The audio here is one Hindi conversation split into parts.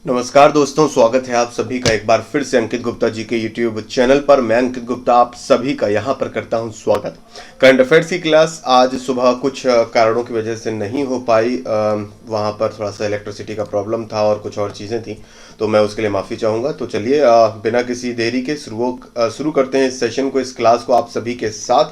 नमस्कार दोस्तों, स्वागत है आप सभी का एक बार फिर से अंकित गुप्ता जी के यूट्यूब चैनल पर। मैं अंकित गुप्ता आप सभी का यहां पर करता हूं स्वागत। करंट अफेयर्स की क्लास आज सुबह कुछ कारणों की वजह से नहीं हो पाई। वहां पर थोड़ा सा इलेक्ट्रिसिटी का प्रॉब्लम था और कुछ और चीज़ें थी, तो मैं उसके लिए माफ़ी चाहूँगा। तो चलिए बिना किसी देरी के शुरू करते हैं इस सेशन को, इस क्लास को आप सभी के साथ।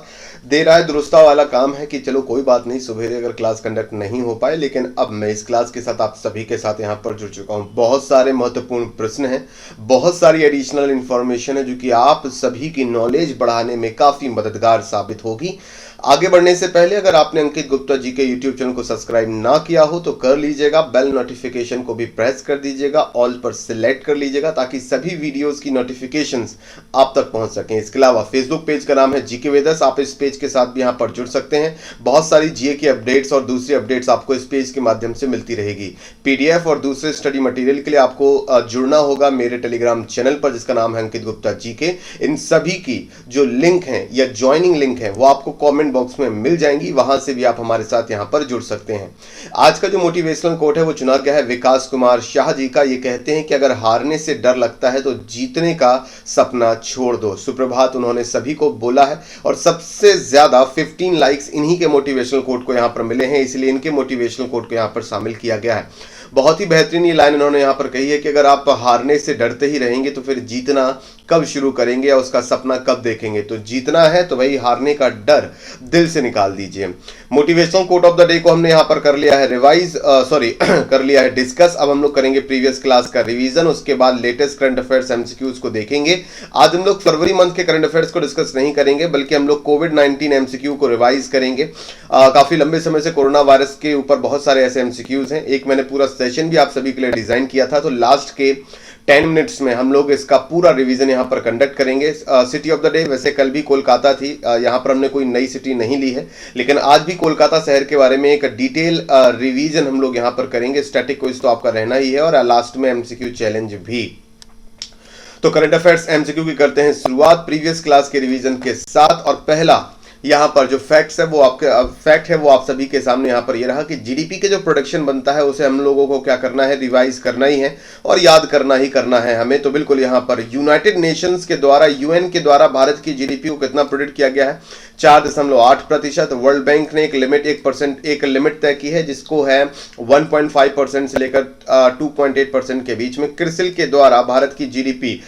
देर आए दुरुस्ता वाला काम है कि चलो कोई बात नहीं, सुबह अगर क्लास कंडक्ट नहीं हो पाए, लेकिन अब मैं इस क्लास के साथ आप सभी के साथ यहाँ पर जुड़ चुका हूँ। बहुत सारे महत्वपूर्ण प्रश्न हैं, बहुत सारी एडिशनल इन्फॉर्मेशन है जो कि आप सभी की नॉलेज बढ़ाने में काफ़ी मददगार साबित होगी। आगे बढ़ने से पहले अगर आपने अंकित गुप्ता जी के यूट्यूब चैनल को सब्सक्राइब ना किया हो तो कर लीजिएगा, बेल नोटिफिकेशन को भी प्रेस कर दीजिएगा, ऑल पर सिलेक्ट कर लीजिएगा ताकि सभी वीडियोस की नोटिफिकेशंस आप तक पहुंच सकें। इसके अलावा फेसबुक पेज का नाम है जीके वेदर्स, आप इस पेज के साथ भी यहां पर जुड़ सकते हैं। बहुत सारी जीए की अपडेट्स और दूसरी अपडेट्स आपको इस पेज के माध्यम से मिलती रहेगी। पीडीएफ और दूसरे स्टडी मटेरियल के लिए आपको जुड़ना होगा मेरे टेलीग्राम चैनल पर जिसका नाम है अंकित गुप्ता जी के। इन सभी की जो लिंक है या ज्वाइनिंग लिंक है वो आपको कॉमेंट बॉक्स में मिल जाएंगी, वहां से भी आप हमारे साथ यहां पर जुड़ सकते हैं। आज का जो मोटिवेशनल कोट है वो चुना गया है विकास कुमार शाह जी का। ये कहते हैं कि अगर हारने से डर लगता है तो जीतने का सपना छोड़ दो। सुप्रभात उन्होंने सभी को बोला है और सबसे ज्यादा 15 लाइक्स इन्हीं के मोटिवेशनल कोट को यहां पर मिले हैं, इसलिए इनके मोटिवेशनल कोट को यहां पर शामिल किया गया है। बहुत ही बेहतरीन ये लाइन उन्होंने यहां पर कही है कि अगर आप हारने से डरते ही रहेंगे तो फिर जीतना कब शुरू करेंगे या उसका सपना कब देखेंगे। तो जीतना है तो भाई हारने का डर दिल से निकाल दीजिए। Motivational quote of the day को हमने यहां पर कर लिया है कर लिया है डिस्कस। अब हम लोग करेंगे प्रीवियस क्लास का रिवीजन, उसके बाद लेटेस्ट करंट अफेयर्स एमसीक्यूज को देखेंगे। आज हम लोग फरवरी मंथ के करंट अफेयर्स को डिस्कस नहीं करेंगे बल्कि हम लोग कोविड-19 एमसीक्यू को रिवाइज करेंगे। काफी लंबे समय से कोरोना वायरस के ऊपर बहुत सारे ऐसे एमसीक्यूज हैं। एक मैंने पूरा सेशन भी आप सभी के लिए डिजाइन किया था, तो लास्ट के 10 मिनट्स में हम लोग इसका पूरा रिवीजन यहां पर कंडक्ट करेंगे। सिटी ऑफ द डे वैसे कल भी कोलकाता थी, यहां पर हमने कोई नई सिटी नहीं ली है, लेकिन आज भी कोलकाता शहर के बारे में एक डिटेल रिवीजन हम लोग यहां पर करेंगे। स्टैटिक क्विज तो आपका रहना ही है और लास्ट में एमसीक्यू चैलेंज भी। तो करंट अफेयर्स एमसीक्यू की करते हैं शुरुआत प्रीवियस क्लास के रिवीजन के साथ। और पहला यहाँ पर जो फैक्ट है वो आप सभी के सामने यहाँ पर ये रहा कि जीडीपी के जो प्रोडक्शन बनता है उसे हम लोगों को क्या करना है, रिवाइज करना ही है और याद करना ही करना है हमें। तो बिल्कुल यहाँ पर यूनाइटेड नेशंस के द्वारा, यूएन के द्वारा भारत की जीडीपी को कितना प्रोडिक्ट किया गया है, 4.8%। वर्ल्ड बैंक ने एक लिमिट तय की है जिसको है 1.5% से लेकर 2.8% के बीच में। क्रिसिल के द्वारा भारत की जीडीपी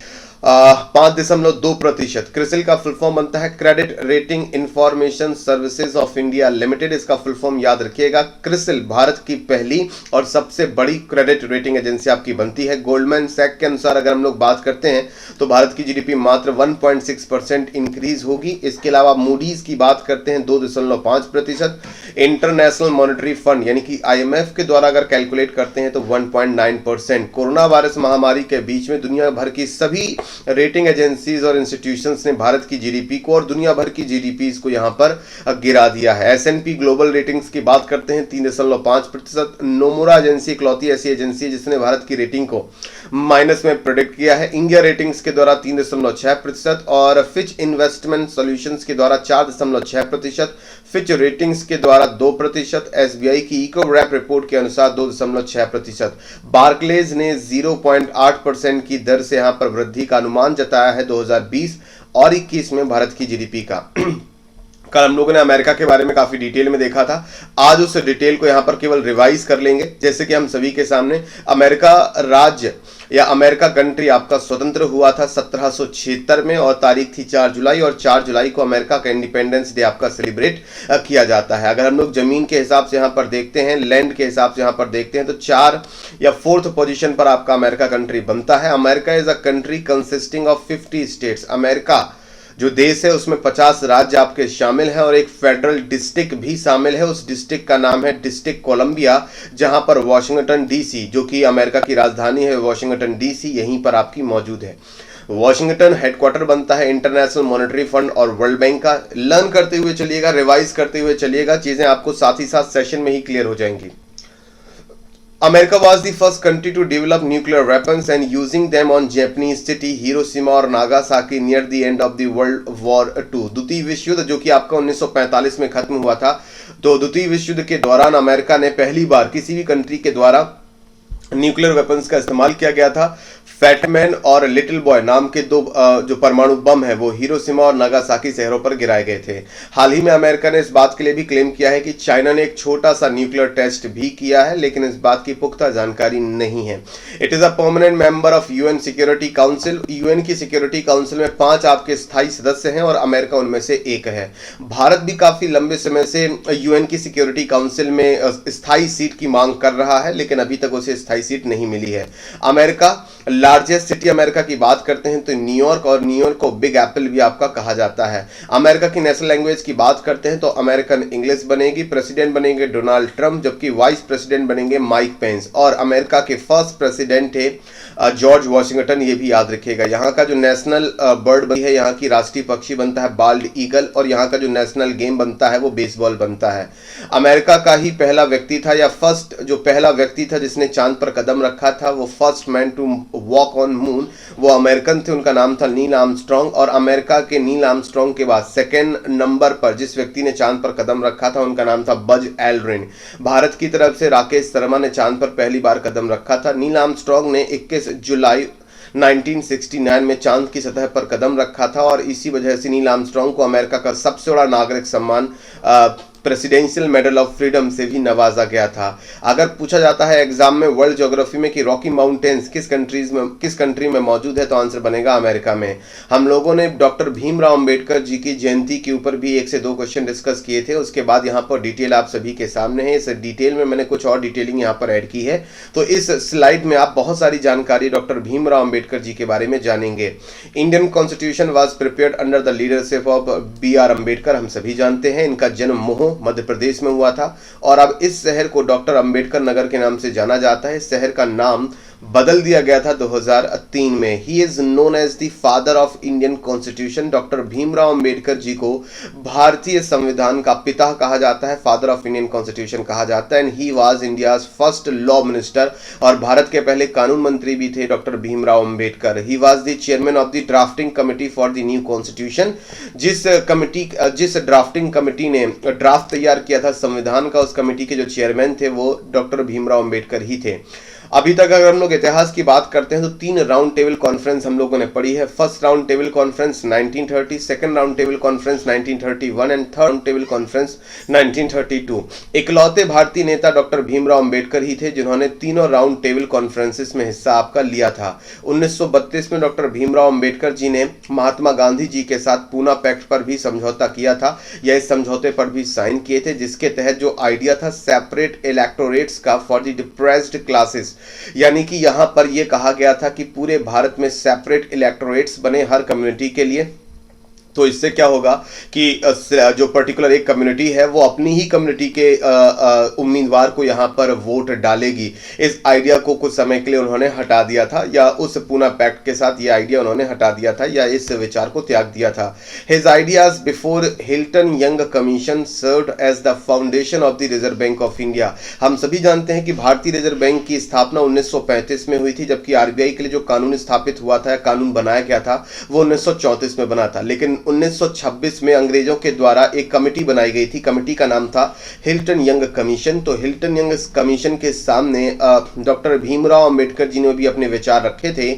5.2%। क्रिसिल का फुल फॉर्म बनता है credit rating information services of India limited. इसका फुल फॉर्म याद रखिएगा। क्रिसिल भारत की पहली और सबसे बड़ी क्रेडिट रेटिंग एजेंसी आपकी बनती है। गोल्डमैन सैक के अनुसार अगर हम लोग बात करते हैं तो भारत की जीडीपी मात्र 1.6% इंक्रीज होगी। इसके अलावा मूडीज की बात करते हैं 2.5%। इंटरनेशनल मॉनेटरी फंड यानी कि आईएमएफ के द्वारा अगर कैलकुलेट करते हैं तो 1.9%। कोरोना वायरस महामारी के बीच में दुनिया भर की सभी रेटिंग एजेंसीज और इंस्टीट्यूशंस ने भारत की जीडीपी को और दुनिया भर की जीडीपी को यहां पर गिरा दिया है। एसएनपी ग्लोबल रेटिंग्स की बात करते हैं 3.5%। नोमुरा एजेंसी इकलौती ऐसी एजेंसी है जिसने भारत की रेटिंग को माइनस में प्रेडिक्ट किया है। इंडिया रेटिंग्स के द्वारा 3.6% और फिच इन्वेस्टमेंट सॉल्यूशंस के द्वारा 4.6%। फिच रेटिंग्स के द्वारा 2%। एसबीआई की इको रैप रिपोर्ट के अनुसार 2.6%। बार्कलेज ने 0.8% की दर से यहां पर वृद्धि का अनुमान जताया है 2020 और 21 में भारत की जीडीपी का। कल हम लोगों ने अमेरिका के बारे में काफी डिटेल में देखा था, आज उस डिटेल को यहां पर केवल रिवाइज कर लेंगे। जैसे कि हम सभी के सामने अमेरिका राज्य या अमेरिका कंट्री आपका स्वतंत्र हुआ था 1776 में और तारीख थी 4 जुलाई और 4 जुलाई को अमेरिका का इंडिपेंडेंस डे आपका सेलिब्रेट किया जाता है। अगर हम लोग जमीन के हिसाब से यहां पर देखते हैं, लैंड के हिसाब से यहां पर देखते हैं तो 4 या 4th पोजीशन पर आपका अमेरिका कंट्री बनता है। America is a country consisting of 50 states. America जो देश है उसमें 50 राज्य आपके शामिल हैं और एक फेडरल डिस्ट्रिक्ट भी शामिल है। उस डिस्ट्रिक्ट का नाम है डिस्ट्रिक्ट कोलंबिया, जहां पर वॉशिंगटन डीसी जो कि अमेरिका की राजधानी है, वॉशिंगटन डीसी यहीं पर आपकी मौजूद है। वॉशिंगटन हेडक्वार्टर बनता है इंटरनेशनल मॉनेटरी फंड और वर्ल्ड बैंक का। लर्न करते हुए चलिएगा, रिवाइज करते हुए चलिएगा, चीजें आपको साथ ही साथ सेशन में ही क्लियर हो जाएंगी। America was the first country to develop nuclear weapons and using them on Japanese city Hiroshima और Nagasaki near the end of the World War II। द्वितीय विश्व युद्ध जो कि आपका 1945 में खत्म हुआ था, तो द्वितीय विश्व युद्ध के दौरान अमेरिका ने पहली बार किसी भी कंट्री के द्वारा न्यूक्लियर वेपन्स का इस्तेमाल किया गया था। फैटमैन और लिटिल बॉय नाम के दो जो परमाणु बम है वो हिरोशिमा और नागासाकी शहरों पर गिराए गए थे। हाल ही में अमेरिका ने इस बात के लिए भी क्लेम किया है कि चाइना ने एक छोटा सा न्यूक्लियर टेस्ट भी किया है, लेकिन इस बात की पुख्ता जानकारी नहीं है। It is a permanent member of UN security council. UN की सिक्योरिटी काउंसिल में 5 आपके स्थायी सदस्य हैं और अमेरिका उनमें से एक है। भारत भी काफी लंबे समय से यूएन की सिक्योरिटी काउंसिल में स्थायी सीट की मांग कर रहा है, लेकिन अभी तक उसे स्थायी सीट नहीं मिली है। अमेरिका लार्जेस्ट सिटी अमेरिका की बात करते हैं तो न्यूयॉर्क, और न्यूयॉर्क को बिग एप्पल भी आपका कहा जाता है। अमेरिका की नेशनल लैंग्वेज की बात करते हैं तो अमेरिकन इंग्लिश बनेगी। प्रेसिडेंट बनेंगे डोनाल्ड ट्रंप, जबकि वाइस प्रेसिडेंट बनेंगे माइक पेंस। और अमेरिका के फर्स्ट प्रेसिडेंट थे जॉर्ज वॉशिंगटन, ये भी याद रखिएगा। यहाँ का जो नेशनल बर्ड बनती है, यहाँ की राष्ट्रीय पक्षी बनता है बाल्ड ईगल, और यहाँ का जो नेशनल गेम बनता है वो बेसबॉल बनता है। अमेरिका का ही पहला व्यक्ति था, या फर्स्ट जो पहला व्यक्ति था जिसने चांद पर कदम रखा था, वो first man to walk on moon, वो अमेरिकन थे। उनका नाम था नील आर्मस्ट्रांग। और अमेरिका के नील आर्मस्ट्रांग के बाद सेकेंड नंबर पर जिस व्यक्ति ने चांद पर कदम रखा था उनका नाम था बज एल्ड्रिन। भारत की तरफ से राकेश शर्मा ने चांद पर पहली बार कदम रखा था। नील आर्मस्ट्रांग ने 21 जुलाई 1969 में चांद की सतह पर कदम रखा था, और इसी वजह से नील आर्मस्ट्रांग को अमेरिका का सबसे बड़ा नागरिक सम्मान प्रेसिडेंशियल मेडल ऑफ फ्रीडम से भी नवाजा गया था। अगर पूछा जाता है एग्जाम में वर्ल्ड ज्योग्राफी में कि रॉकी माउंटेन्स किस कंट्री में मौजूद है, तो आंसर बनेगा अमेरिका में। हम लोगों ने डॉक्टर भीमराव अंबेडकर जी की जयंती के ऊपर भी 1 से 2 क्वेश्चन डिस्कस किए थे। उसके बाद यहाँ पर डिटेल आप सभी के सामने है। इस डिटेल में मैंने कुछ और डिटेलिंग यहाँ पर ऐड की है, तो इस स्लाइड में आप बहुत सारी जानकारी डॉक्टर भीमराव अंबेडकर जी के बारे में जानेंगे। Indian constitution was prepared under the leadership of BR Ambedkar, हम सभी जानते हैं। इनका जन्म मोह मध्य प्रदेश में हुआ था, और अब इस शहर को डॉक्टर अंबेडकर नगर के नाम से जाना जाता है। इस शहर का नाम बदल दिया गया था 2003 में। He is known as the father of Indian constitution. Doctor Bhimrao Ambedkar ji को भारतीय संविधान का पिता कहा जाता है, फादर ऑफ इंडियन कॉन्स्टिट्यूशन कहा जाता है। And he was India's first law minister, और भारत के पहले कानून मंत्री भी थे doctor Bhimrao Ambedkar. He was the chairman of the drafting committee for the new constitution. जिस ड्राफ्टिंग कमिटी ने ड्राफ्ट तैयार किया था संविधान का, उस कमेटी के जो चेयरमैन थे वो डॉक्टर भीमराव अंबेडकर ही थे। अभी तक अगर हम लोग इतिहास की बात करते हैं तो 3 राउंड टेबल कॉन्फ्रेंस हम लोगों ने पढ़ी है। First round table conference 1930, second round table conference 1931 and third round table conference 1932। इकलौते भारतीय नेता डॉक्टर भीमराव अंबेडकर ही थे जिन्होंने तीनों राउंड टेबल कॉन्फ्रेंसेस में हिस्सा आपका लिया था। 1932 में डॉक्टर भीमराव अंबेडकर जी ने महात्मा गांधी जी के साथ पूना पैक्ट पर भी समझौता किया था, या इस समझौते पर भी साइन किए थे, जिसके तहत जो आइडिया था सेपरेट इलेक्टोरेट्स का फॉर द डिप्रेस्ड क्लासेस, यानी कि यहां पर यह कहा गया था कि पूरे भारत में सेपरेट इलेक्टोरेट्स बने हर कम्युनिटी के लिए। तो इससे क्या होगा कि जो पर्टिकुलर एक कम्युनिटी है वो अपनी ही कम्युनिटी के उम्मीदवार को यहाँ पर वोट डालेगी। इस आइडिया को कुछ समय के लिए उन्होंने हटा दिया था, या उस पूना पैक्ट के साथ ये आइडिया उन्होंने हटा दिया था, या इस विचार को त्याग दिया था। His ideas before Hilton Young commission served as the foundation of the reserve bank of India. हम सभी जानते हैं कि भारतीय रिजर्व बैंक की स्थापना 1935 में हुई थी, जबकि RBI के लिए जो कानून स्थापित हुआ था, कानून बनाया गया था, वो 1934 में बना था। लेकिन 1926 में अंग्रेजों के द्वारा एक कमेटी बनाई गई थी। कमेटी का नाम था हिल्टन यंग कमीशन। तो हिल्टन यंग कमीशन के सामने डॉक्टर भीमराव अंबेडकर जी ने भी अपने विचार रखे थे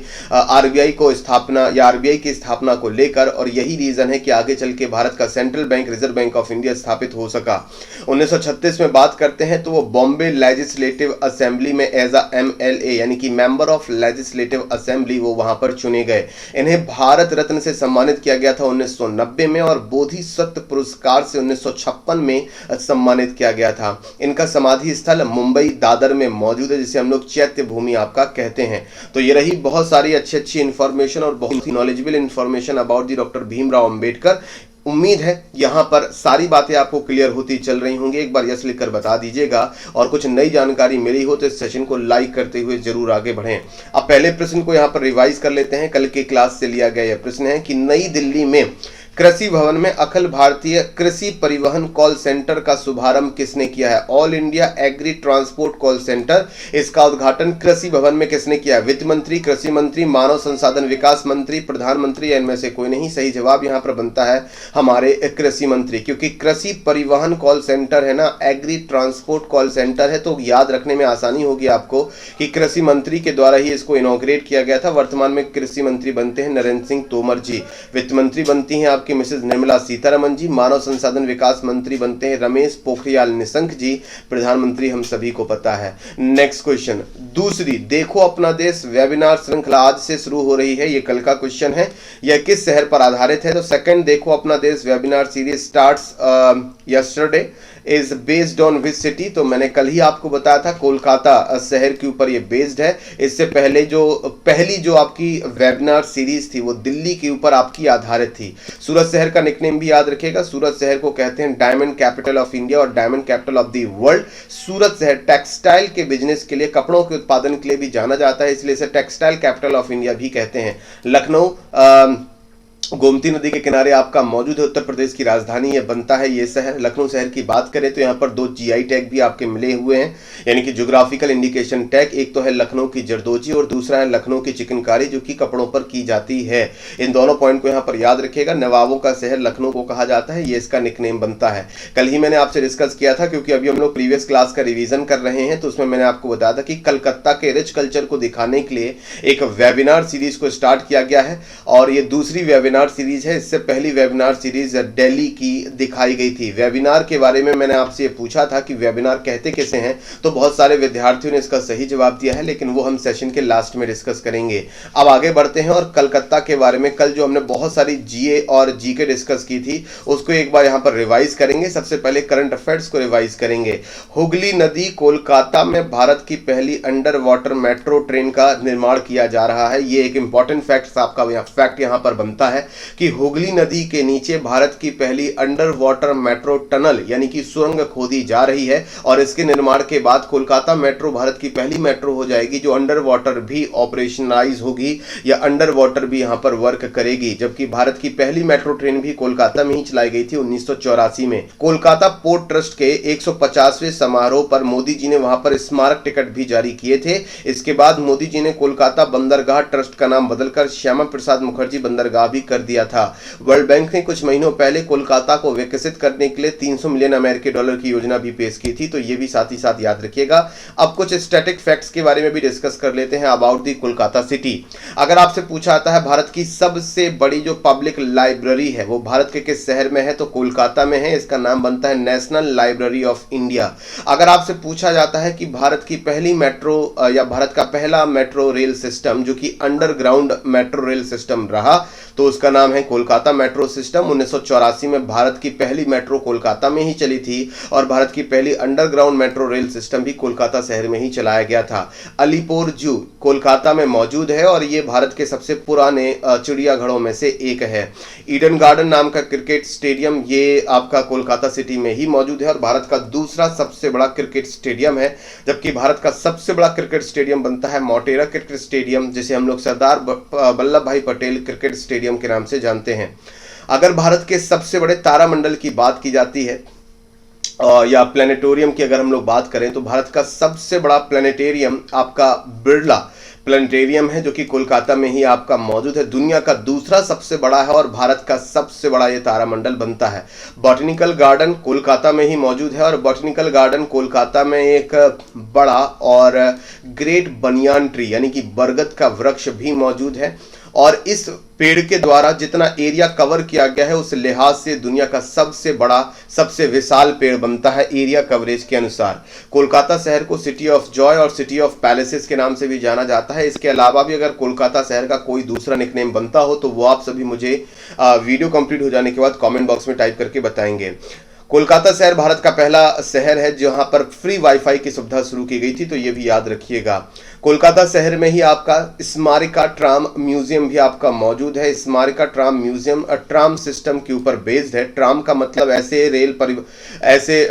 RBI को स्थापना या RBI की स्थापना को लेकर, और यही रीजन है कि आगे चल के भारत का central bank reserve bank of India स्थापित हो सका। 1936 में बात करते हैं तो वो बॉम्बे लेजिस्लेटिव असेंबली में एज अ MLA यानी कि मेंबर ऑफ लेजिस्लेटिव असेंबली वो वहां पर चुने गए। इन्हें भारत रत्न से सम्मानित किया गया था 1990 में, और बोधिसत्व पुरस्कार से 1956 में सम्मानित किया गया था। इनका समाधि स्थल मुंबई दादर में मौजूद है, जिसे हम लोग चैत्य भूमि आपका कहते हैं। तो ये रही बहुत सारी अच्छी इंफॉर्मेशन और बहुत ही knowledgeable information about the doctor Bhimrao Ambedkar. उम्मीद है यहाँ पर सारी बातें आपको क्लियर होती चल रही होंगी। एक बार यस लिखकर बता दीजिएगा, और कुछ नई जानकारी मिली हो तो इस सेशन को लाइक करते हुए जरूर आगे बढ़ें। अब पहले प्रश्न को यहाँ पर रिवाइज कर लेते हैं। कल के क्लास से लिया गया यह प्रश्न है कि नई दिल्ली में कृषि भवन में अखिल भारतीय कृषि परिवहन कॉल सेंटर का शुभारंभ किसने किया है? All India agri transport call centre, इसका उद्घाटन कृषि भवन में किसने किया है? वित्त मंत्री, कृषि मंत्री, मानव संसाधन विकास मंत्री, प्रधानमंत्री, या इनमें से कोई नहीं। सही जवाब यहां पर बनता है हमारे कृषि मंत्री, क्योंकि कृषि परिवहन कॉल सेंटर है ना, एग्री ट्रांसपोर्ट कॉल सेंटर है, तो याद रखने में आसानी होगी आपको कि कृषि मंत्री के द्वारा ही इसको इनॉग्रेट किया गया था। वर्तमान में कृषि मंत्री बनते हैं नरेंद्र सिंह तोमर जी, वित्त मंत्री बनती हैं आपकी मिसेज निर्मला सीतारमण जी, मानव संसाधन विकास मंत्री बनते हैं रमेश पोखरियाल निशंक जी, प्रधानमंत्री हम सभी को पता है। नेक्स्ट क्वेश्चन, दूसरी देखो अपना देश वेबिनार श्रृंखला आज से शुरू हो रही है, ये कल का क्वेश्चन है। यह किस शहर पर आधारित है? तो सेकंड देखो अपना देश webinar series starts yesterday is based on which city? तो मैंने कल ही आपको बताया था कोलकाता शहर के ऊपर ये बेस्ड है। इससे पहले पहली जो आपकी वेबिनार सीरीज थी वो दिल्ली के ऊपर आपकी आधारित थी। सूरत शहर का निकनेम भी याद रखिएगा, सूरत शहर को कहते हैं डायमंड कैपिटल ऑफ इंडिया और diamond capital of the world. Surat शहर टेक्सटाइल के बिजनेस के लिए, कपड़ों के उत्पादन के लिए भी जाना जाता है, इसलिए इसे टेक्सटाइल कैपिटल ऑफ इंडिया भी कहते हैं। लखनऊ गोमती नदी के किनारे आपका मौजूद है, उत्तर प्रदेश की राजधानी ये बनता है ये शहर। लखनऊ शहर की बात करें तो यहाँ पर 2 जीआई टैग भी आपके मिले हुए हैं, यानी कि ज्योग्राफिकल इंडिकेशन टैग। एक तो है लखनऊ की जरदोजी और दूसरा है लखनऊ की चिकनकारी, जो कि कपड़ों पर की जाती है। इन दोनों पॉइंट को यहाँ पर याद रखिएगा। नवाबों का शहर लखनऊ को कहा जाता है, ये इसका निकनेम बनता है। कल ही मैंने आपसे डिस्कस किया था, क्योंकि अभी हम लोग प्रीवियस क्लास का रिविजन कर रहे हैं, तो उसमें मैंने आपको बताया था कि कलकत्ता के रिच कल्चर को दिखाने के लिए एक वेबिनार सीरीज को स्टार्ट किया गया है, और ये दूसरी वेबिनार सीरीज है। इससे पहली वेबिनार सीरीज दिल्ली की दिखाई गई थी। वेबिनार के बारे में मैंने आपसे पूछा था कि वेबिनार कहते किसे हैं, तो बहुत सारे विद्यार्थियों ने इसका सही जवाब दिया है, लेकिन वो हम सेशन के लास्ट में डिस्कस करेंगे। अब आगे बढ़ते हैं और कलकत्ता के बारे में कल जो हमने बहुत सारी जीए और जीके डिस्कस की थी उसको एक बार यहाँ पर रिवाइज करेंगे। सबसे पहले करंट अफेयर्स को रिवाइज करेंगे। हुगली नदी कोलकाता में भारत की पहली अंडर वाटर मेट्रो ट्रेन का निर्माण किया जा रहा है। ये एक इंपॉर्टेंट फैक्ट आपका फैक्ट यहाँ पर बनता है कि हुगली नदी के नीचे भारत की पहली अंडर वाटर मेट्रो टनल यानी कि सुरंग खोदी जा रही है, और इसके निर्माण के बाद कोलकाता मेट्रो भारत की पहली मेट्रो हो जाएगी जो अंडर वाटर भी ऑपरेशनलाइज होगी या अंडर वाटर भी यहां पर वर्क करेगी। जबकि भारत की पहली मेट्रो ट्रेन भी कोलकाता में ही चलाई गई थी 1984 में। कोलकाता पोर्ट ट्रस्ट के 150वें समारोह पर मोदी जी ने वहां पर स्मारक टिकट भी जारी किए थे। इसके बाद मोदी जी ने कोलकाता बंदरगाह ट्रस्ट का नाम बदलकर श्यामा प्रसाद मुखर्जी बंदरगाह भी कर दिया था। वर्ल्ड बैंक ने कुछ महीनों पहले कोलकाता को विकसित करने के लिए 300 मिलियन अमेरिकी डॉलर की योजना भी पेश की थी, तो ये भी साथ ही साथ याद रखिएगा। अब कुछ स्टैटिक फैक्ट्स के बारे में भी डिस्कस कर लेते हैं अबाउट दी कोलकाता सिटी। अगर आपसे पूछा जाता है भारत की सबसे बड़ी जो पब्लिक लाइब्रेरी है वो भारत के किस शहर में है, तो कोलकाता में है। इसका नाम बनता है नेशनल लाइब्रेरी ऑफ इंडिया। अगर आपसे पूछा जाता है कि भारत की पहली मेट्रो या भारत का पहला मेट्रो रेल सिस्टम जो कि अंडरग्राउंड मेट्रो रेल सिस्टम रहा, तो उसका नाम है कोलकाता मेट्रो सिस्टम। 1984 में भारत की पहली मेट्रो कोलकाता में ही चली थी, और भारत की पहली अंडरग्राउंड मेट्रो रेल सिस्टम भी कोलकाता शहर में ही चलाया गया था। अलीपुर जू कोलकाता में मौजूद है, और ये भारत के सबसे पुराने चिड़ियाघरों में से एक है। ईडन गार्डन नाम का क्रिकेट स्टेडियम ये आपका कोलकाता सिटी में ही मौजूद है, और भारत का दूसरा सबसे बड़ा क्रिकेट स्टेडियम है। जबकि भारत का सबसे बड़ा क्रिकेट स्टेडियम बनता है मोटेरा क्रिकेट स्टेडियम, जिसे हम लोग सरदार वल्लभ भाई पटेल क्रिकेट स्टेडियम के नाम से जानते हैं। अगर भारत के सबसे बड़े तारामंडल की बात की जाती है या प्लेनेटोरियम की अगर हम लोग बात करें, तो भारत का सबसे बड़ा प्लेनेटेरियम आपका बिरला प्लेनेटेरियम है, जो कि कोलकाता में ही आपका मौजूद है। दुनिया का दूसरा सबसे बड़ा है और भारत का सबसे बड़ा ये तारामंडल बनता है। बॉटनिकल गार्डन कोलकाता में ही मौजूद है, और बॉटनिकल गार्डन कोलकाता में एक बड़ा और ग्रेट बनियान ट्री यानी कि बरगद का वृक्ष भी मौजूद है, और इस पेड़ के द्वारा जितना एरिया कवर किया गया है उस लिहाज से दुनिया का सबसे बड़ा सबसे विशाल पेड़ बनता है एरिया कवरेज के अनुसार। कोलकाता शहर को सिटी ऑफ जॉय और सिटी ऑफ पैलेसेस के नाम से भी जाना जाता है। इसके अलावा भी अगर कोलकाता शहर का कोई दूसरा निकनेम बनता हो तो वो आप सभी मुझे वीडियो कंप्लीट हो जाने के बाद कमेंट बॉक्स में टाइप करके बताएंगे। कोलकाता शहर भारत का पहला शहर है जहां पर फ्री वाईफाई की सुविधा शुरू की गई थी, तो ये भी याद रखिएगा। कोलकाता शहर में ही आपका स्मारिका ट्राम म्यूजियम भी आपका मौजूद है। स्मारिका ट्राम म्यूजियम ट्राम सिस्टम के ऊपर बेस्ड है। ट्राम का मतलब ऐसे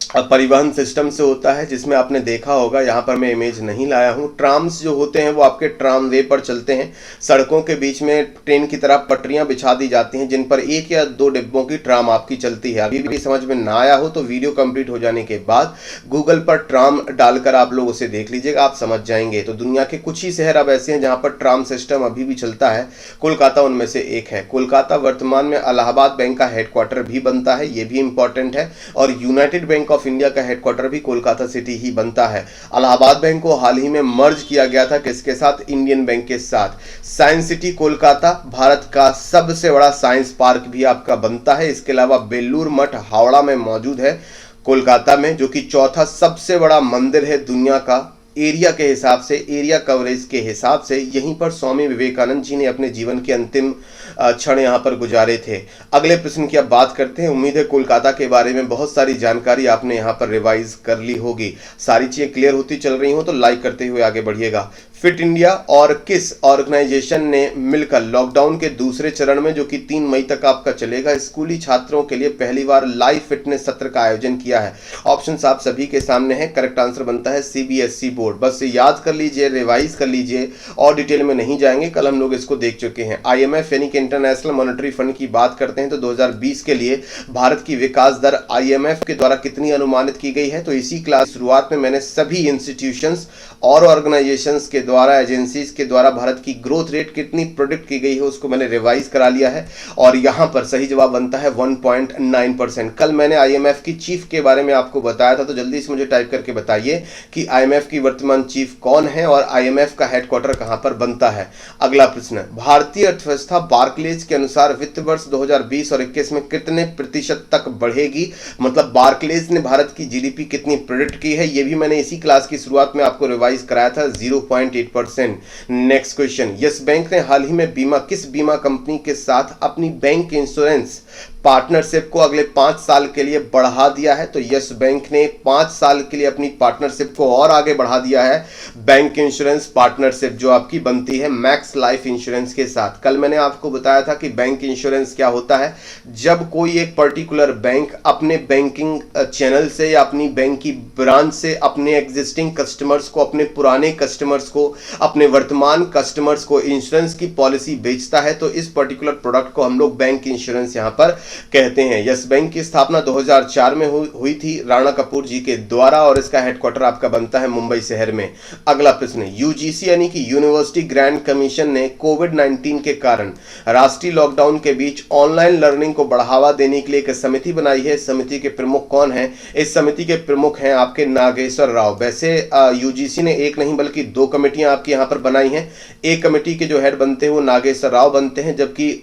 परिवहन सिस्टम से होता है, जिसमें आपने देखा होगा, यहाँ पर मैं इमेज नहीं लाया हूँ। ट्राम्स जो होते हैं वो आपके ट्रामवे पर चलते हैं। सड़कों के बीच में ट्रेन की तरह पटरियां बिछा दी जाती हैं, जिन पर 1 या 2 डिब्बों की ट्राम आपकी चलती है। अभी भी समझ में ना आया हो तो वीडियो कंप्लीट हो जाने के बाद गूगल पर ट्राम डालकर आप लोग उसे देख लीजिएगा, आप समझ जाएंगे। तो दुनिया के कुछ ही शहर अब ऐसे हैं जहाँ पर ट्राम सिस्टम अभी भी चलता है। कोलकाता उनमें से एक है। कोलकाता वर्तमान में इलाहाबाद बैंक का हेडक्वार्टर भी बनता है, ये भी इंपॉर्टेंट है। और यूनाइटेड बैंक ऑफ इंडिया का हेडक्वार्टर भी कोलकाता सिटी ही बनता है। इलाहाबाद बैंक को हाल ही में मर्ज किया गया था, किसके साथ? इंडियन बैंक के साथ। साइंस सिटी कोलकाता भारत का सबसे बड़ा साइंस पार्क भी आपका बनता है। इसके अलावा बेलूर मठ हावड़ा में मौजूद है कोलकाता में, जो कि चौथा सबसे बड़ा मंदिर है दुनिया का एरिया के हिसाब से, एरिया कवरेज के हिसाब से। यहीं पर स्वामी विवेकानंद जी ने अपने जीवन के अंतिम क्षण यहाँ पर गुजारे थे। अगले प्रश्न की अब बात करते हैं। उम्मीद है कोलकाता के बारे में बहुत सारी जानकारी आपने यहाँ पर रिवाइज कर ली होगी। सारी चीजें क्लियर होती चल रही हो तो लाइक करते हुए आगे बढ़िएगा। फिट इंडिया और किस ऑर्गेनाइजेशन ने मिलकर लॉकडाउन के दूसरे चरण में, जो कि 3 मई तक आपका चलेगा, स्कूली छात्रों के लिए पहली बार लाइव फिटनेस सत्र का आयोजन किया है? ऑप्शन आप सभी के सामने है। करेक्ट आंसर बनता है सीबीएसई बोर्ड। बस याद कर लीजिए, रिवाइज कर लीजिए, और डिटेल में नहीं जाएंगे, कल हम लोग इसको देख चुके हैं। आईएमएफ यानी कि इंटरनेशनल मॉनेटरी फंड की बात करते हैं तो 2020 के लिए भारत की विकास दर आईएमएफ के द्वारा कितनी अनुमानित की गई है? तो इसी क्लास शुरुआत में मैंने सभी इंस्टीट्यूशंस और ऑर्गेनाइजेशंस के द्वारा, एजेंसीज के द्वारा भारत की ग्रोथ रेट कितनी प्रोडिक्ट की गई है उसको मैंने रिवाइज करा लिया है। और यहां पर सही जवाब बनता है 1.9%। कल मैंने आईएमएफ की चीफ के बारे में आपको बताया था, तो जल्दी से मुझे टाइप करके बताइए कि आईएमएफ की वर्तमान चीफ कौन है और आईएमएफ का हेडक्वार्टर कहां पर बनता है। अगला प्रश्न, भारतीय अर्थव्यवस्था बार्कलेज के अनुसार वित्त वर्ष 2020 और 21 में कितने प्रतिशत तक बढ़ेगी? मतलब बार्कलेज ने भारत की जीडीपी कितनी प्रेडिक्ट की है, ये भी मैंने इसी क्लास की शुरुआत में आपको रिवाइज कराया था, 0.8%। नेक्स्ट क्वेश्चन, यस बैंक ने हाल ही में किस बीमा कंपनी के साथ अपनी बैंक इंश्योरेंस पार्टनरशिप को अगले 5 साल के लिए बढ़ा दिया है? तो यस बैंक ने 5 साल के लिए अपनी पार्टनरशिप को और आगे बढ़ा दिया है। बैंक इंश्योरेंस पार्टनरशिप जो आपकी बनती है मैक्स लाइफ इंश्योरेंस के साथ। कल मैंने आपको बताया था कि बैंक इंश्योरेंस क्या होता है। जब कोई एक पर्टिकुलर बैंक अपने बैंकिंग चैनल से या अपनी बैंक की ब्रांच से अपने एग्जिस्टिंग कस्टमर्स को, अपने पुराने कस्टमर्स को, अपने वर्तमान कस्टमर्स को इंश्योरेंस की पॉलिसी बेचता है, तो इस पर्टिकुलर प्रोडक्ट को हम लोग बैंक इंश्योरेंस यहां पर कहते हैं। यस बैंक की स्थापना 2004 में हुई थी राणा कपूर जी के द्वारा, और इसका हेडक्वार्टर आपका बनता है मुंबई शहर में। अगला प्रश्न, यूजीसी यानी कि यूनिवर्सिटी ग्रांट कमीशन ने कोविड-19 के कारण राष्ट्रीय लॉकडाउन के बीच ऑनलाइन लर्निंग को बढ़ावा देने के लिए एक समिति बनाई है। समिति के प्रमुख कौन है? इस समिति के प्रमुख हैं आपके नागेश्वर राव। वैसे यूजीसी ने एक नहीं बल्कि 2 कमेटियां आपकी यहां पर बनाई हैं। एक कमेटी के जो हेड बनते हैं वो नागेश्वर राव बनते हैं, जबकि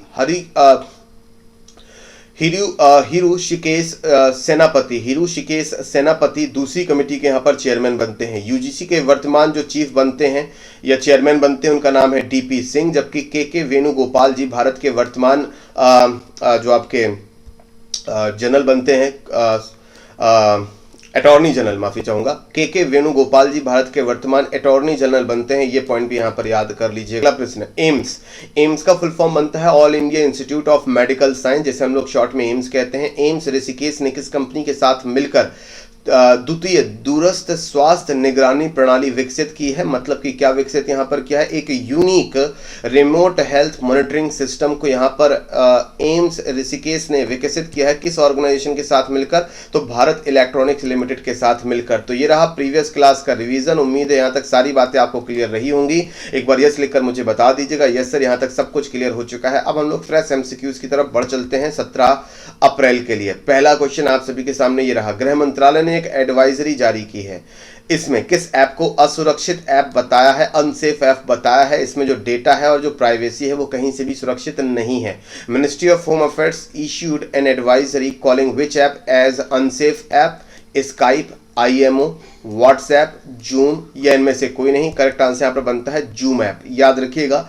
हिरुशिकेश सेनापति दूसरी कमेटी के यहाँ पर चेयरमैन बनते हैं। यूजीसी के वर्तमान जो चीफ बनते हैं या चेयरमैन बनते हैं उनका नाम है डीपी सिंह, जबकि के वेणुगोपाल जी भारत के वर्तमान जो आपके जनरल बनते हैं, अटॉर्नी जनरल, माफी चाहूंगा, के वेणुगोपाल जी भारत के वर्तमान अटॉर्नी जनरल बनते हैं। ये पॉइंट भी यहां पर याद कर लीजिए। अगला प्रश्न, एम्स का फुल फॉर्म बनता है all India institute of medical science, जिसे हम लोग शॉर्ट में एम्स कहते हैं। एम्स ऋषिकेश ने किस कंपनी के साथ मिलकर द्वितीय दूरस्थ स्वास्थ्य निगरानी प्रणाली विकसित की है? मतलब कि क्या विकसित यहां पर किया है? एक unique remote health monitoring system को यहां पर एम्स ऋषिकेश ने विकसित किया है। किस ऑर्गेनाइजेशन के साथ मिलकर? तो भारत इलेक्ट्रॉनिक्स लिमिटेड के साथ मिलकर। तो ये रहा प्रीवियस क्लास का रिवीजन। उम्मीद है यहां तक सारी बातें आपको क्लियर रही होंगी। एक बार यस लिखकर मुझे बता दीजिएगा, यस सर यहां तक सब कुछ क्लियर हो चुका है। अब हम लोग फ्रेश एमसीक्यूज की तरफ बढ़ चलते हैं 17 अप्रैल के लिए। पहला क्वेश्चन आप सभी के सामने ये रहा, गृह मंत्रालय ने एक एडवाइजरी जारी की है, इसमें किस ऐप को असुरक्षित ऐप बताया है, अनसेफ ऐप बताया है? इसमें जो डेटा है और जो प्राइवेसी है वो कहीं से भी सुरक्षित नहीं है। Ministry of home affairs issued an advisory calling which app as unsafe app? Skype, IMO, WhatsApp, Zoom या इनमें से कोई नहीं। करेक्ट आंसर यहां पर बनता है जूम ऐप। याद रखिएगा,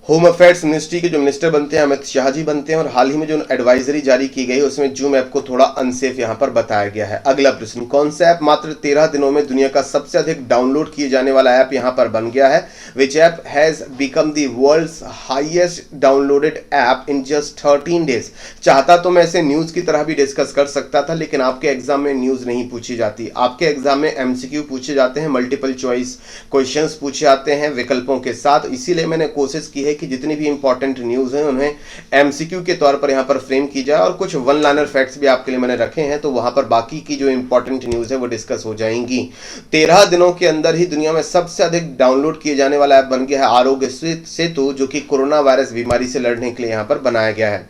होम अफेयर्स मिनिस्ट्री के जो मिनिस्टर बनते हैं अमित शाह जी बनते हैं, और हाल ही में जो एडवाइजरी जारी की गई उसमें जूम ऐप को थोड़ा अनसेफ यहां पर बताया गया है। अगला प्रश्न, कौन सा ऐप मात्र 13 दिनों में दुनिया का सबसे अधिक डाउनलोड किए जाने वाला ऐप यहां पर बन गया है? Which app has become the world's highest downloaded app in just 13 days? चाहता तो मैं इसे न्यूज की तरह भी डिस्कस कर सकता था, लेकिन आपके एग्जाम में न्यूज नहीं पूछी जाती। आपके एग्जाम में एमसीक्यू पूछे जाते हैं, मल्टीपल चॉइस क्वेश्चंस पूछे जाते हैं विकल्पों के साथ। इसीलिए मैंने कोशिश की है कि जितनी भी इंपॉर्टेंट न्यूज हैं उन्हें एमसीक्यू के तौर पर यहां पर फ्रेम की जाए, और कुछ वन लाइनर फैक्ट्स भी आपके लिए मैंने रखे हैं, तो वहां पर बाकी की जो इंपॉर्टेंट न्यूज है वो डिस्कस हो जाएंगी। 13 दिनों के अंदर ही दुनिया में सबसे अधिक डाउनलोड किए जाने वाला ऐप बन गया है आरोग्य सेतु, जो कि कोरोना वायरस बीमारी से लड़ने के लिए यहां पर बनाया गया है।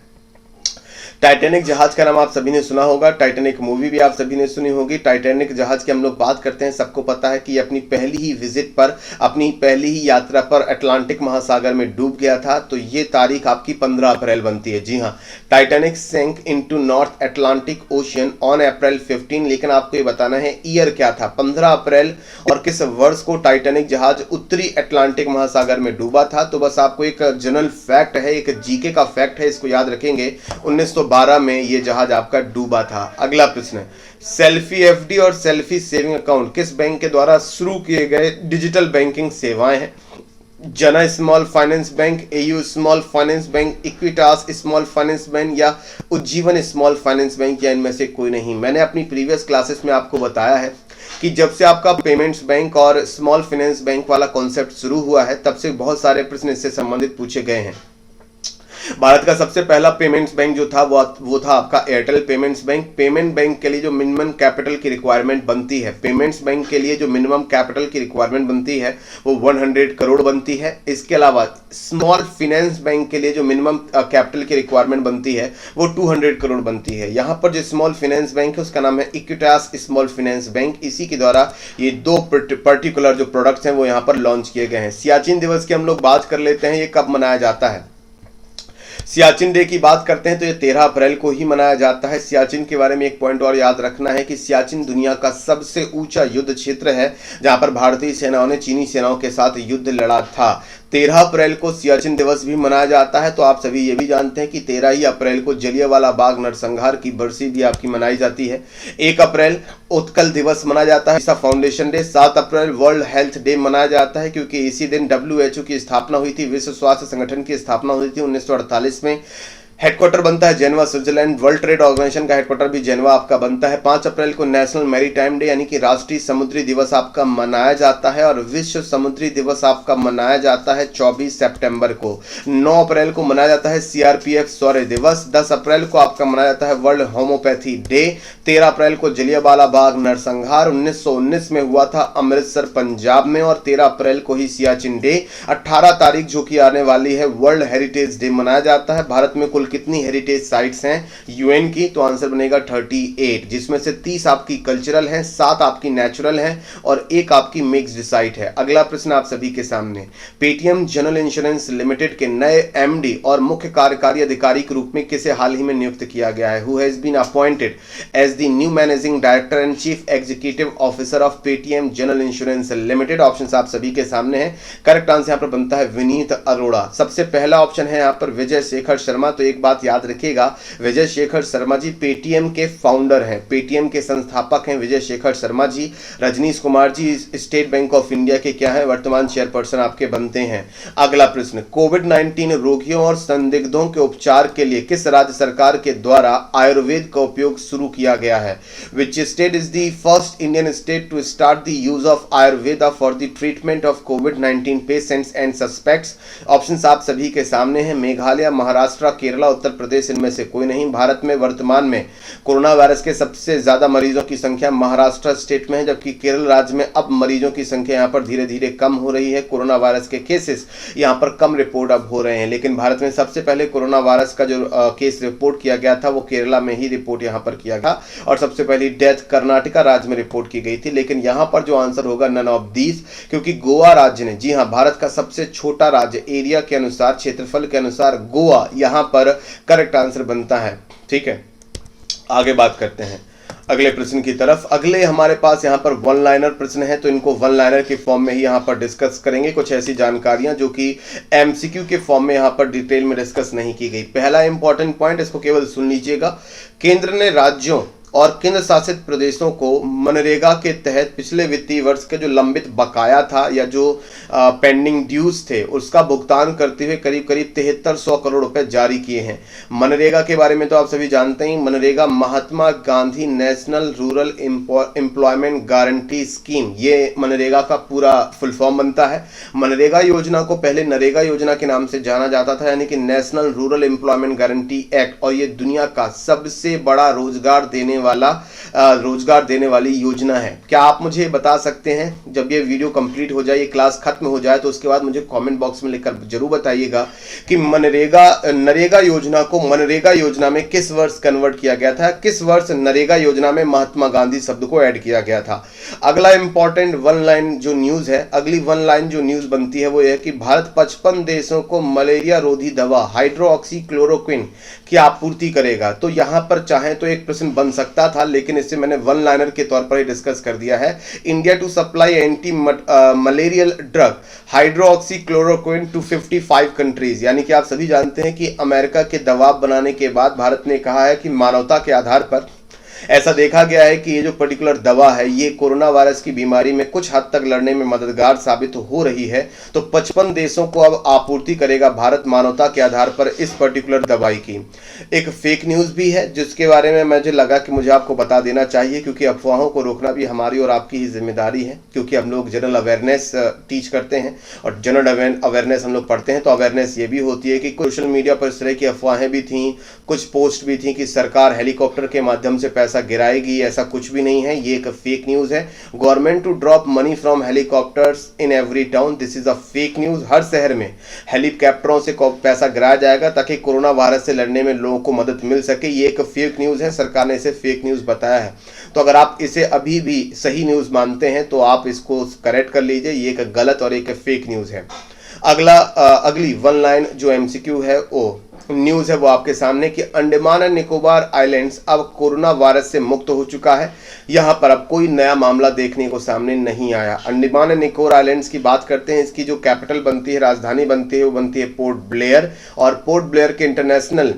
टाइटैनिक जहाज का नाम आप सभी ने सुना होगा, टाइटैनिक मूवी भी आप सभी ने सुनी होगी। टाइटैनिक जहाज की हम लोग बात करते हैं, सबको पता है कि ये अपनी पहली ही विजिट पर, अपनी पहली ही यात्रा पर अटलांटिक महासागर में डूब गया था। तो ये तारीख आपकी 15 अप्रैल बनती है। जी हाँ, Titanic sank into North Atlantic Ocean on April 15। लेकिन आपको ये बताना है ईयर क्या था, 15 अप्रैल और किस वर्ष को टाइटैनिक जहाज उत्तरी अटलांटिक महासागर में डूबा था। तो बस आपको एक जनरल फैक्ट है, एक जीके का फैक्ट है, इसको याद रखेंगे। 1912 में ये जहाज आपका डूबा था। अगला प्रश्न है, सेल्फी एफडी और सेल्फी सेविंग अकाउंट किस बैंक के द्वारा शुरू किए गए डिजिटल बैंकिंग सेवाएं हैं? जना small finance bank, AU small finance bank, Equitas small finance bank या उज्जीवन स्मॉल फाइनेंस बैंक, या इनमें से कोई नहीं? मैंने अपनी प्रीवियस क्लासेस में आपको बताया है कि जब से आपका पेमेंट्स बैंक और स्मॉल फाइनेंस बैंक वाला कॉन्सेप्ट शुरू हुआ है, तब से बहुत सारे प्रश्न इससे संबंधित पूछे गए हैं। भारत का सबसे पहला पेमेंट्स बैंक जो था वो था आपका Airtel payments bank. Payment bank के लिए जो मिनिमम कैपिटल की रिक्वायरमेंट बनती है, पेमेंट्स बैंक के लिए जो मिनिमम कैपिटल की रिक्वायरमेंट बनती है वो 100 करोड़ बनती है। इसके अलावा स्मॉल फाइनेंस बैंक के लिए जो मिनिमम कैपिटल की रिक्वायरमेंट बनती है वो 200 करोड़ बनती है। यहाँ पर जो स्मॉल फाइनेंस बैंक है उसका नाम है इक्विटास स्मॉल फाइनेंस बैंक। इसी के द्वारा ये दो पर्टिकुलर जो प्रोडक्ट्स हैं वो यहाँ पर लॉन्च किए गए हैं। सियाचिन दिवस की हम लोग बात कर लेते हैं, ये कब मनाया जाता है? सियाचिन डे की बात करते हैं तो ये 13 अप्रैल को ही मनाया जाता है। सियाचिन के बारे में एक पॉइंट और याद रखना है कि सियाचिन दुनिया का सबसे ऊंचा युद्ध क्षेत्र है, जहां पर भारतीय सेनाओं ने चीनी सेनाओं के साथ युद्ध लड़ा था। 13 अप्रैल को सियाचिन दिवस भी मनाया जाता है। तो आप सभी ये भी जानते हैं कि 13 ही अप्रैल को जलियांवाला बाग नरसंहार की बरसी भी आपकी मनाई जाती है। 1 अप्रैल उत्कल दिवस मनाया जाता है, फाउंडेशन डे। 7 अप्रैल वर्ल्ड हेल्थ डे मनाया जाता है, क्योंकि इसी दिन WHO की स्थापना हुई थी, विश्व स्वास्थ्य संगठन की स्थापना हुई थी 1948 में। हेडक्वार्टर बनता है Geneva Switzerland. World trade organization का हेडक्वार्टर भी जेनेवा आपका बनता है। 5 अप्रैल को नेशनल मैरीटाइम डे यानी कि राष्ट्रीय समुद्री दिवस आपका मनाया जाता है, और विश्व समुद्री दिवस आपका मनाया जाता है 24 सितंबर को। 9 अप्रैल को मनाया जाता है CRPF शौर्य दिवस। 10 अप्रैल को आपका मनाया जाता है वर्ल्ड होम्योपैथी डे। 13 अप्रैल को जलियांवाला बाग नरसंहार 1919 में हुआ था अमृतसर पंजाब में, और 13 अप्रैल को ही सियाचिन डे। 18 तारीख जो कि आने वाली है वर्ल्ड हेरिटेज डे मनाया जाता है। भारत में कुल कितनी हेरिटेज साइट्स हैं UN की? तो आंसर बनेगा 38, जिसमें से 30 आपकी कल्चरल हैं, 7 आपकी नेचुरल हैं और 1 आपकी मिक्स्ड साइट है। अगला प्रश्न आप सभी के सामने, पेटीएम जनरल इंश्योरेंस लिमिटेड के नए MD और मुख्य कार्यकारी अधिकारी के रूप में किसे हाल ही में नियुक्त किया गया है? Who has been appointed as the new managing director and chief executive officer of Paytm general insurance limited? Options आप सभी के सामने हैं। करेक्ट आंसर यहां पर बनता है विनीत अरोड़ा। सबसे पहला ऑप्शन है यहां पर विजय शेखर शर्मा। तो एक बात याद रखिएगा, विजय शेखर शर्मा जी पेटीएम के फाउंडर हैं, पेटीएम के संस्थापक हैं Vijay Shekhar Sharma ji. Rajneesh Kumar ji state bank of India के क्या है? वर्तमान चेयरपर्सन आपके बनते हैं। अगला प्रश्न, कोविड-19 रोगियों और संदिग्धों के उपचार के लिए किस राज्य सरकार के द्वारा आयुर्वेद का उपयोग शुरू किया गया है? Which state is the first Indian state to start the use of Ayurveda for the treatment of कोविड-19 पेशेंट्स एंड सस्पेक्ट्स? ऑप्शंस आप सभी के सामने हैं, मेघालय, महाराष्ट्र, केरला, उत्तर प्रदेश, इनमें से कोई नहीं। भारत में वर्तमान में कोरोना वायरस के सबसे ज्यादा मरीजों की संख्या महाराष्ट्र स्टेट में है, जबकि केरल राज्य में अब मरीजों की संख्या यहां पर धीरे धीरे कम हो रही है। कोरोना वायरस के केसेस यहां पर कम रिपोर्ट अब हो रहे हैं, लेकिन भारत में सबसे पहले कोरोना वायरस का जो केस रिपोर्ट किया गया था वो केरला में ही रिपोर्ट यहां पर किया गया, और सबसे पहली डेथ कर्नाटका राज्य में रिपोर्ट की गई थी। लेकिन यहां पर जो आंसर होगा नन ऑफ दीज, क्योंकि गोवा राज्य ने, जी हां, भारत का सबसे छोटा राज्य एरिया के अनुसार, क्षेत्रफल के अनुसार गोवा यहां पर करेक्ट आंसर बनता है। ठीक है, आगे बात करते हैं। अगले प्रश्न की तरफ। अगले हमारे पास यहाँ पर वन लाइनर प्रश्न है, तो इनको वन लाइनर के फॉर्म में ही यहाँ पर डिस्कस करेंगे। कुछ ऐसी जानकारियां जो कि एमसीक्यू के फॉर्म में यहाँ पर डिटेल में डिस्कस नहीं की गई। पहला इंपॉर्टेंट पॉइंट, इसको केवल सुन लीजिएगा। केंद्र ने राज्यों और केंद्र शासित प्रदेशों को मनरेगा के तहत पिछले वित्तीय वर्ष के जो लंबित बकाया था या जो पेंडिंग ड्यूज थे उसका भुगतान करते हुए करीब करीब 7300 करोड़ रुपए जारी किए हैं। मनरेगा के बारे में तो आप सभी जानते हैं। मनरेगा Mahatma Gandhi national rural employment guarantee scheme, ये मनरेगा का पूरा फुल फॉर्म बनता है। मनरेगा योजना को पहले नरेगा योजना के नाम से जाना जाता था, यानी कि national rural employment guarantee act, और ये दुनिया का सबसे बड़ा रोजगार देने वाली योजना है। क्या आप मुझे बता सकते हैं, जब ये वीडियो कंप्लीट हो जाए, ये क्लास खत्म हो जाए, तो उसके बाद मुझे कमेंट बॉक्स में लिखकर जरूर बताइएगा कि नरेगा योजना को मनरेगा योजना में किस वर्ष कन्वर्ट किया गया था, किस वर्ष नरेगा योजना में महात्मा गांधी शब्द को ऐड किया गया था। अगला इंपॉर्टेंट वन लाइन जो न्यूज है, अगली वन लाइन जो न्यूज बनती है वो यह है कि भारत 55 देशों को मलेरिया रोधी दवा हाइड्रोक्सीक्लोरोक्विन की आपूर्ति करेगा। तो यहां पर चाहे तो एक प्रश्न बन सकता था, लेकिन इसे मैंने वन लाइनर के तौर पर ही डिस्कस कर दिया है। India to supply anti malarial drug hydroxychloroquine to 55 countries, यानी कि आप सभी जानते हैं कि अमेरिका के दबाव बनाने के बाद भारत ने कहा है कि मानवता के आधार पर ऐसा देखा गया है कि ये जो पर्टिकुलर दवा है ये कोरोना वायरस की बीमारी में कुछ हद तक लड़ने में मददगार साबित हो रही है। तो 55 देशों को अब आपूर्ति करेगा भारत मानवता के आधार पर इस पर्टिकुलर दवाई की। एक फेक न्यूज भी है जिसके बारे में मुझे लगा कि मुझे आपको बता देना चाहिए, क्योंकि अफवाहों को रोकना भी हमारी और आपकी ही जिम्मेदारी है, क्योंकि हम लोग जनरल अवेयरनेस टीच करते हैं और जनरल अवेयरनेस हम लोग पढ़ते हैं। तो अवेयरनेस ये भी होती है कि सोशल मीडिया पर इस तरह की अफवाहें भी थी, कुछ पोस्ट भी थी कि सरकार हेलीकॉप्टर के माध्यम से पैसा गिराएगी। ऐसा कुछ भी नहीं है, ये एक फेक न्यूज है। Government to drop money from helicopters in every town, this is a fake news. हर शहर में हेलीकॉप्टरों से पैसा गिराया जाएगा ताकि कोरोना वायरस से लड़ने में लोगों को मदद मिल सके, ये एक फेक न्यूज है। सरकार ने इसे फेक न्यूज बताया है। तो अगर आप इसे अभी भी सही न्यूज मानते हैं तो आप इसको करेक्ट कर लीजिए, ये एक गलत और एक फेक न्यूज है। अगली वन लाइन जो एमसीक्यू है वो न्यूज है वो आपके सामने कि अंडमान एंड निकोबार आइलैंड्स अब कोरोना वायरस से मुक्त हो चुका है। यहां पर अब कोई नया मामला देखने को सामने नहीं आया। अंडमान एंड निकोबार आइलैंड्स की बात करते हैं, इसकी जो कैपिटल बनती है, राजधानी बनती है, वो बनती है पोर्ट ब्लेयर, और पोर्ट ब्लेयर के इंटरनेशनल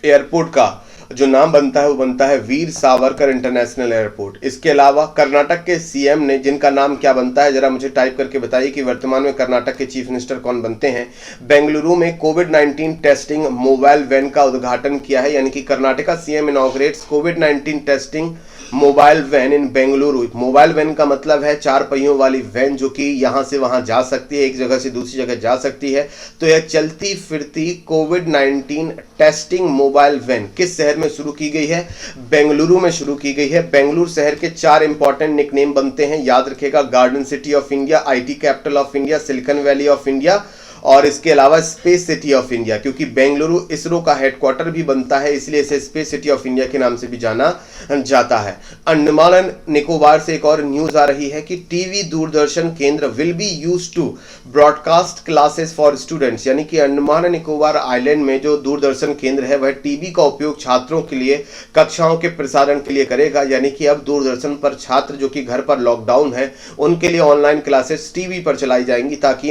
एयरपोर्ट का जो नाम बनता है वो बनता है वीर सावरकर इंटरनेशनल एयरपोर्ट। इसके अलावा कर्नाटक के सीएम ने, जिनका नाम क्या बनता है जरा मुझे टाइप करके बताइए कि वर्तमान में कर्नाटक के चीफ मिनिस्टर कौन बनते हैं, बेंगलुरु में कोविड-19 टेस्टिंग मोबाइल वैन का उद्घाटन किया है। यानी कि कर्नाटका सीएम इनॉग्रेट्स कोविड-19 testing mobile van in Bengaluru. Mobile van का मतलब है 4 पहियों वाली वैन जो कि यहां से वहां जा सकती है, एक जगह से दूसरी जगह जा सकती है। तो यह चलती फिरती कोविड-19 टेस्टिंग मोबाइल वैन किस शहर में शुरू की गई है? बेंगलुरु में शुरू की गई है। बेंगलुरु शहर के 4 इंपॉर्टेंट निकनेम बनते हैं, याद रखेगा। Garden city of India, IT capital of India, silicon valley of India, और इसके अलावा स्पेस सिटी ऑफ इंडिया, क्योंकि बेंगलुरु इसरो का हेडक्वार्टर भी बनता है, इसलिए इसे स्पेस सिटी ऑफ इंडिया के नाम से भी जाना जाता है। अंडमान एंड निकोबार से एक और न्यूज आ रही है कि TV Doordarshan Kendra will be used to broadcast classes for students, यानी कि अंडमान एंड निकोबार आइलैंड में जो दूरदर्शन केंद्र है वह टीवी का उपयोग छात्रों के लिए कक्षाओं के प्रसारण के लिए करेगा। यानी कि अब दूरदर्शन पर छात्र जो कि घर पर लॉकडाउन है उनके लिए ऑनलाइन क्लासेस टीवी पर चलाई जाएंगी, ताकि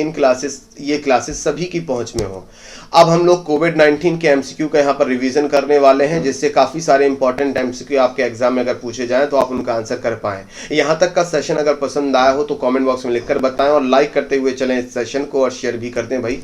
ये क्लासेस सभी की पहुंच में हो। अब हम लोग कोविड-19 के एमसीक्यू का यहां पर रिवीजन करने वाले हैं, जिससे काफी सारे इंपॉर्टेंट एमसीक्यू आपके एग्जाम में अगर पूछे जाएं तो आप उनका आंसर कर पाएं। यहां तक का सेशन अगर पसंद आया हो तो कमेंट बॉक्स में लिखकर बताएं, और लाइक करते हुए चलें इस सेशन को, और शेयर भी कर दें भाई।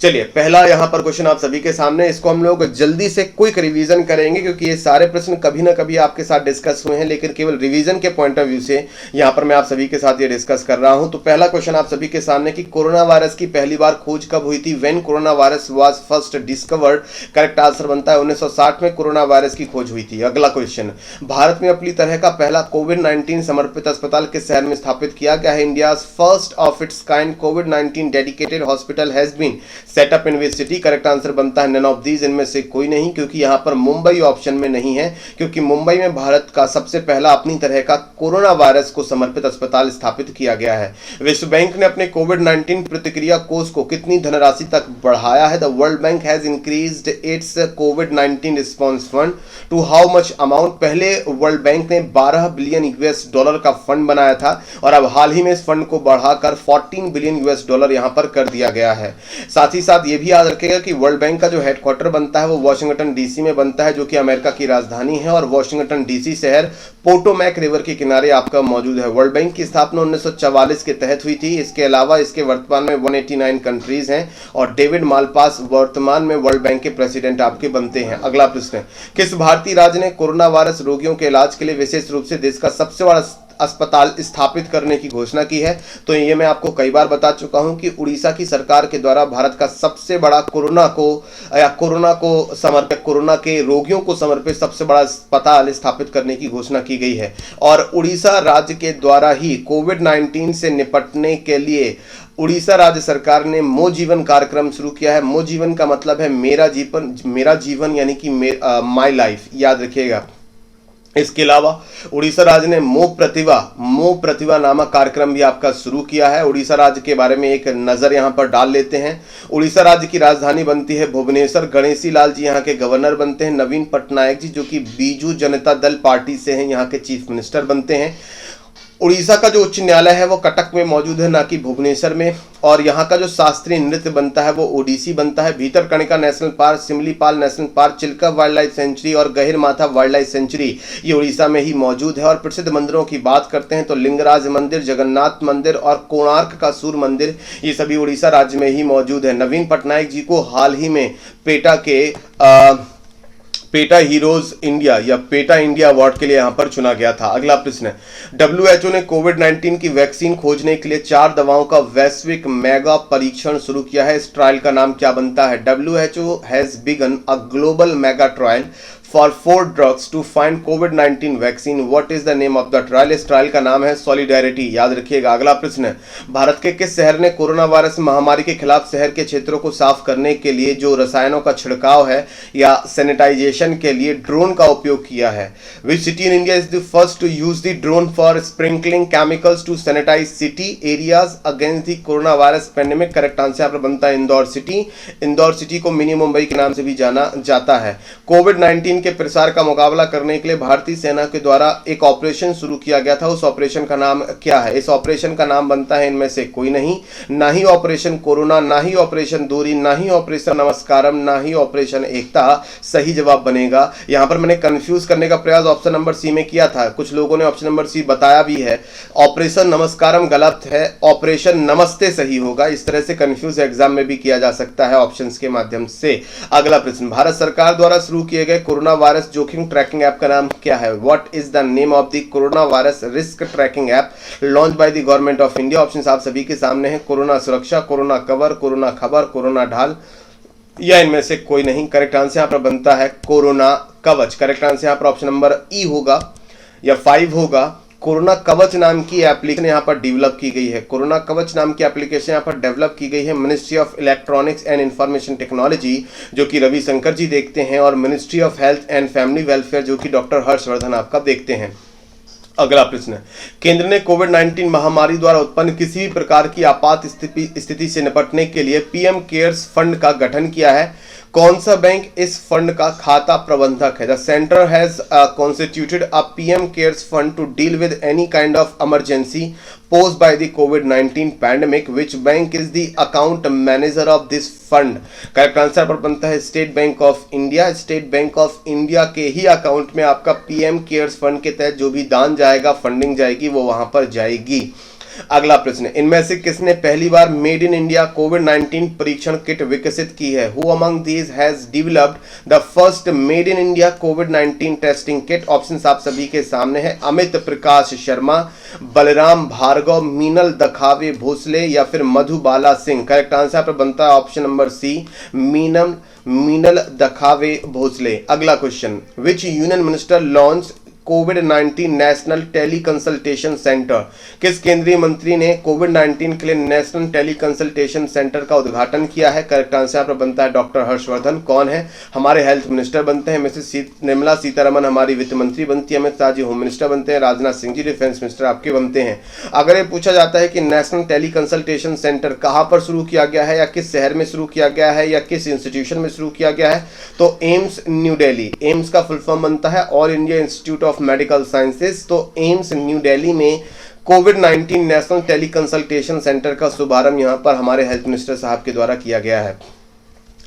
चलिए, पहला यहां पर क्वेश्चन आप सभी के सामने, इसको हम लोग जल्दी से क्विक रिवीजन करेंगे, क्योंकि ये सारे प्रश्न कभी ना कभी आपके साथ डिस्कस हुए हैं, लेकिन केवल रिवीजन के पॉइंट ऑफ व्यू से यहां पर मैं आप सभी के साथ ये डिस्कस कर रहा हूं। तो पहला क्वेश्चन आप सभी के सामने कि कोरोना वायरस की पहली बार खोज कब हुई थी? When corona virus was first discovered? Correct answer बनता है 1960 में कोरोना वायरस की खोज हुई थी। अगला क्वेश्चन, भारत में अपनी तरह का पहला कोविड-19 समर्पित अस्पताल किस शहर में स्थापित किया गया है? India's first of its kind कोविड-19 dedicated hospital has been set up in which city? Correct answer बनता है नन ऑफ दीज, इनमें से कोई नहीं, क्योंकि यहां पर मुंबई ऑप्शन में नहीं है, क्योंकि मुंबई में भारत का सबसे पहला अपनी तरह का कोरोना वायरस को समर्पित अस्पताल स्थापित किया गया है। विश्व बैंक ने अपने कोविड-19 प्रतिक्रिया कोष को कितने कितनी धनराशि तक बढ़ाया है? The world bank has increased its कोविड-19 response fund to how much amount? पहले वर्ल्ड बैंक ने 12 बिलियन यूएस डॉलर का फंड बनाया था और अब हाल ही में इस फंड को बढ़ाकर 14 बिलियन यूएस डॉलर यहां पर कर दिया गया है। साथ ही साथ ये भी याद रखिएगा कि वर्ल्ड बैंक का जो हेडक्वार्टर बनता है वो वॉशिंगटन डीसी में बनता है, जो कि अमेरिका की राजधानी है, और वॉशिंगटन डीसी शहर पोटोमैक रिवर के किनारे आपका मौजूद है। वर्ल्ड बैंक की स्थापना 1944 के तहत हुई थी। इसके अलावा इसके वर्तमान में 189 कंट्रीज हैं और डेविड मालपास वर्तमान में वर्ल्ड बैंक के प्रेसिडेंट आपके बनते हैं। अगला प्रश्न, किस भारतीय राज्य ने कोरोना वायरस रोगियों के इलाज के लिए विशेष रूप से देश का सबसे बड़ा अस्पताल स्थापित करने की घोषणा की है? तो ये मैं आपको कई बार बता चुका हूं कि उड़ीसा की सरकार के द्वारा भारत का सबसे बड़ा कोरोना के रोगियों को समर्पित सबसे बड़ा अस्पताल स्थापित करने की घोषणा की गई है। और उड़ीसा राज्य के द्वारा ही कोविड-19 से निपटने के लिए उड़ीसा राज्य सरकार ने मो जीवन कार्यक्रम शुरू किया है। मो जीवन का मतलब है मेरा जीवन यानी कि माई लाइफ, याद रखिएगा। इसके अलावा उड़ीसा राज्य ने मो प्रतिभा नामक कार्यक्रम भी आपका शुरू किया है। उड़ीसा राज्य के बारे में एक नजर यहां पर डाल लेते हैं। उड़ीसा राज्य की राजधानी बनती है भुवनेश्वर। गणेशी लाल जी यहां के गवर्नर बनते हैं। नवीन पटनायक जी जो कि बीजू जनता दल पार्टी से हैं, यहां के चीफ मिनिस्टर बनते हैं। उड़ीसा का जो उच्च न्यायालय है वो कटक में मौजूद है, ना कि भुवनेश्वर में। और यहाँ का जो शास्त्रीय नृत्य बनता है वो ओडिसी बनता है। Bhitarkanika national park, Similipal national park, Chilika wildlife sanctuary और गहिरमाथा वाइल्ड लाइफ सेंचुरी ये उड़ीसा में ही मौजूद है। और प्रसिद्ध मंदिरों की बात करते हैं तो लिंगराज मंदिर, जगन्नाथ मंदिर और कोणार्क का सूर्य मंदिर ये सभी उड़ीसा राज्य में ही मौजूद है। नवीन पटनायक जी को हाल ही में पेटा हीरोज इंडिया या पेटा इंडिया अवार्ड के लिए यहां पर चुना गया था। अगला प्रश्न है, WHO ने कोविड-19 की वैक्सीन खोजने के लिए 4 दवाओं का वैश्विक मेगा परीक्षण शुरू किया है। इस ट्रायल का नाम क्या बनता है? WHO has begun a global mega trial for 4 drugs to find कोविड-19 vaccine. What is the name of the trial? इस ट्रायल का नाम है सॉलिडेरिटी, याद रखिएगा। अगला प्रश्न है, भारत के किस शहर ने कोरोना वायरस महामारी के खिलाफ शहर के क्षेत्रों को साफ करने के लिए जो रसायनों का छिड़काव है या सैनिटाइजेशन के लिए ड्रोन का उपयोग किया है? Which city in India is the first to use the drone for sprinkling chemicals to sanitize city areas against the corona virus pandemic? Correct answer यहाँ पर बनता है इंदौर सिटी। इंदौर सिटी को मिनी मुंबई के नाम से भी जाना जाता है। कोविड-19 के प्रसार का मुकाबला करने के लिए भारतीय सेना के द्वारा एक ऑपरेशन शुरू किया गया था। उस ऑपरेशन का नाम क्या है? इस ऑपरेशन का नाम बनता है इनमें से कोई नहीं, ना ही ऑपरेशन कोरोना, ना ही ऑपरेशन दूरी, ना ही ऑपरेशन नमस्कारम, ना ही ऑपरेशन एकता। सही जवाब बनेगा, यहां पर मैंने कंफ्यूज करने का प्रयास ऑप्शन नंबर सी में किया था, कुछ लोगों ने ऑप्शन नंबर सी बताया भी है। ऑपरेशन नमस्कारम गलत है, ऑपरेशन नमस्ते सही होगा। इस तरह से कंफ्यूज एग्जाम में भी किया जा सकता है ऑप्शंस के माध्यम से। अगला प्रश्न, भारत सरकार द्वारा शुरू किए गए कोरोना वायरस जोखिम ट्रैकिंग ऐप का नाम क्या है? What is the name of the corona virus risk tracking app launch by the government of India? Option आप सभी के सामने हैं, कोरोना सुरक्षा, कोरोना कवर, कोरोना खबर, कोरोना ढाल या इनमें से कोई नहीं। करेक्ट आंसर यहाँ पर बनता है कोरोना कवच। करेक्ट आंसर यहाँ पर ऑप्शन नंबर ई होगा या 5 होगा। कोरोना कवच नाम की एप्लीकेशन यहाँ पर डेवलप की गई है। कोरोना कवच नाम की एप्लीकेशन यहाँ पर डेवलप की गई है ministry of electronics and information technology जो कि रविशंकर जी देखते हैं, और ministry of health and family welfare जो कि डॉक्टर हर्षवर्धन आपका देखते हैं। अगला प्रश्न है, केंद्र ने कोविड-19 महामारी द्वारा उत्पन्न किसी भी प्रकार की आपात स्थिति से निपटने के लिए पीएम केयर्स फंड का गठन किया है। कौन सा बैंक इस फंड का खाता प्रबंधक है? The centre has constituted a PM cares fund to deal with any kind of emergency posed by the COVID-19 pandemic. Which bank is the account manager of this fund? Correct answer पर बनता है state bank of India. State bank of India के ही अकाउंट में आपका पीएम केयर्स फंड के तहत जो भी दान जाएगा, फंडिंग जाएगी, वो वहां पर जाएगी। अगला प्रश्न, इनमें से किसने पहली बार मेड इन इंडिया कोविड-19 परीक्षण किट विकसित की है? Who among these has developed the first made in India covid testing kit? Options आप सभी के सामने हैं, अमित प्रकाश शर्मा, बलराम भार्गव, मीनल दखावे भोसले या फिर मधुबाला सिंह। करेक्ट आंसर पर बनता है option number C, Minal Dakhave Bhosale. अगला question, which union minister launch कोविड-19 नेशनल टेली कंसल्टेशन सेंटर। किस केंद्रीय मंत्री ने कोविड-19 के लिए नेशनल टेली कंसल्टेशन सेंटर का उद्घाटन किया है? करेक्ट आंसर यहाँ पर बनता है डॉक्टर हर्षवर्धन। कौन है? हमारे हेल्थ मिनिस्टर बनते हैं मिसेस निर्मला सीतारमण, हमारी वित्त मंत्री बनती है, अमित शाह जी होम मिनिस्टर बनते हैं, राजनाथ सिंह जी डिफेंस मिनिस्टर आपके बनते हैं। अगर ये पूछा जाता है कि नेशनल टेली कंसल्टेशन सेंटर कहाँ पर शुरू किया गया है, या किस शहर में शुरू किया गया है, या किस इंस्टीट्यूशन में शुरू किया गया है, तो एम्स न्यू दिल्ली। एम्स का फुल फॉर्म बनता है all India institute of medical sciences. तो एम्स न्यू दिल्ली में कोविड-19 नेशनल टेली कंसल्टेशन सेंटर का शुभारंभ यहाँ पर हमारे हेल्थ मिनिस्टर साहब के द्वारा किया गया है।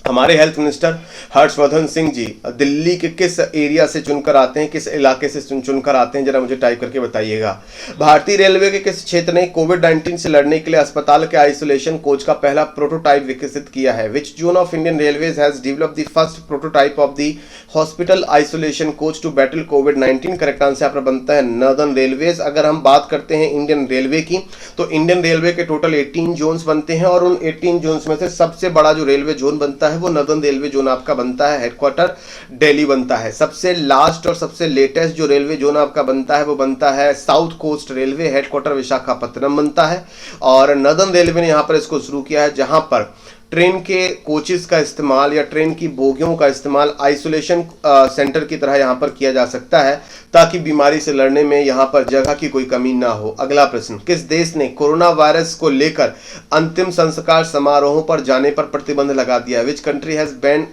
हमारे हेल्थ मिनिस्टर हर्षवर्धन सिंह जी दिल्ली के किस एरिया से चुनकर आते हैं, किस इलाके से चुनकर आते हैं, जरा मुझे टाइप करके बताइएगा। भारतीय रेलवे के किस क्षेत्र ने कोविड-19 से लड़ने के लिए अस्पताल के आइसोलेशन कोच का पहला प्रोटोटाइप विकसित किया है? Which zone of Indian railways has developed the first prototype of the hospital isolation coach to battle कोविड-19? करेक्ट आंसर यहाँ पर बनता है नॉर्दर्न रेलवेज। अगर हम बात करते हैं इंडियन रेलवे की, तो इंडियन रेलवे के टोटल 18 जोन्स बनते हैं, और उन 18 जोन्स में से सबसे बड़ा जो रेलवे जोन बनता है वो नॉर्दर्न रेलवे जोन आपका बनता है, हेडक्वार्टर दिल्ली बनता है। सबसे लास्ट और सबसे लेटेस्ट जो रेलवे जोन आपका बनता है वो बनता है south coast railway, headquarter Visakhapatnam बनता है। और नॉर्दर्न रेलवे ने यहाँ पर इसको शुरू किया है, जहां पर ट्रेन के कोचेस का इस्तेमाल या ट्रेन की बोगियों का इस्तेमाल आइसोलेशन सेंटर की तरह यहाँ पर किया जा सकता है, ताकि बीमारी से लड़ने में यहाँ पर जगह की कोई कमी ना हो। अगला प्रश्न, किस देश ने कोरोना वायरस को लेकर अंतिम संस्कार समारोहों पर जाने पर प्रतिबंध लगा दिया? Which country has ban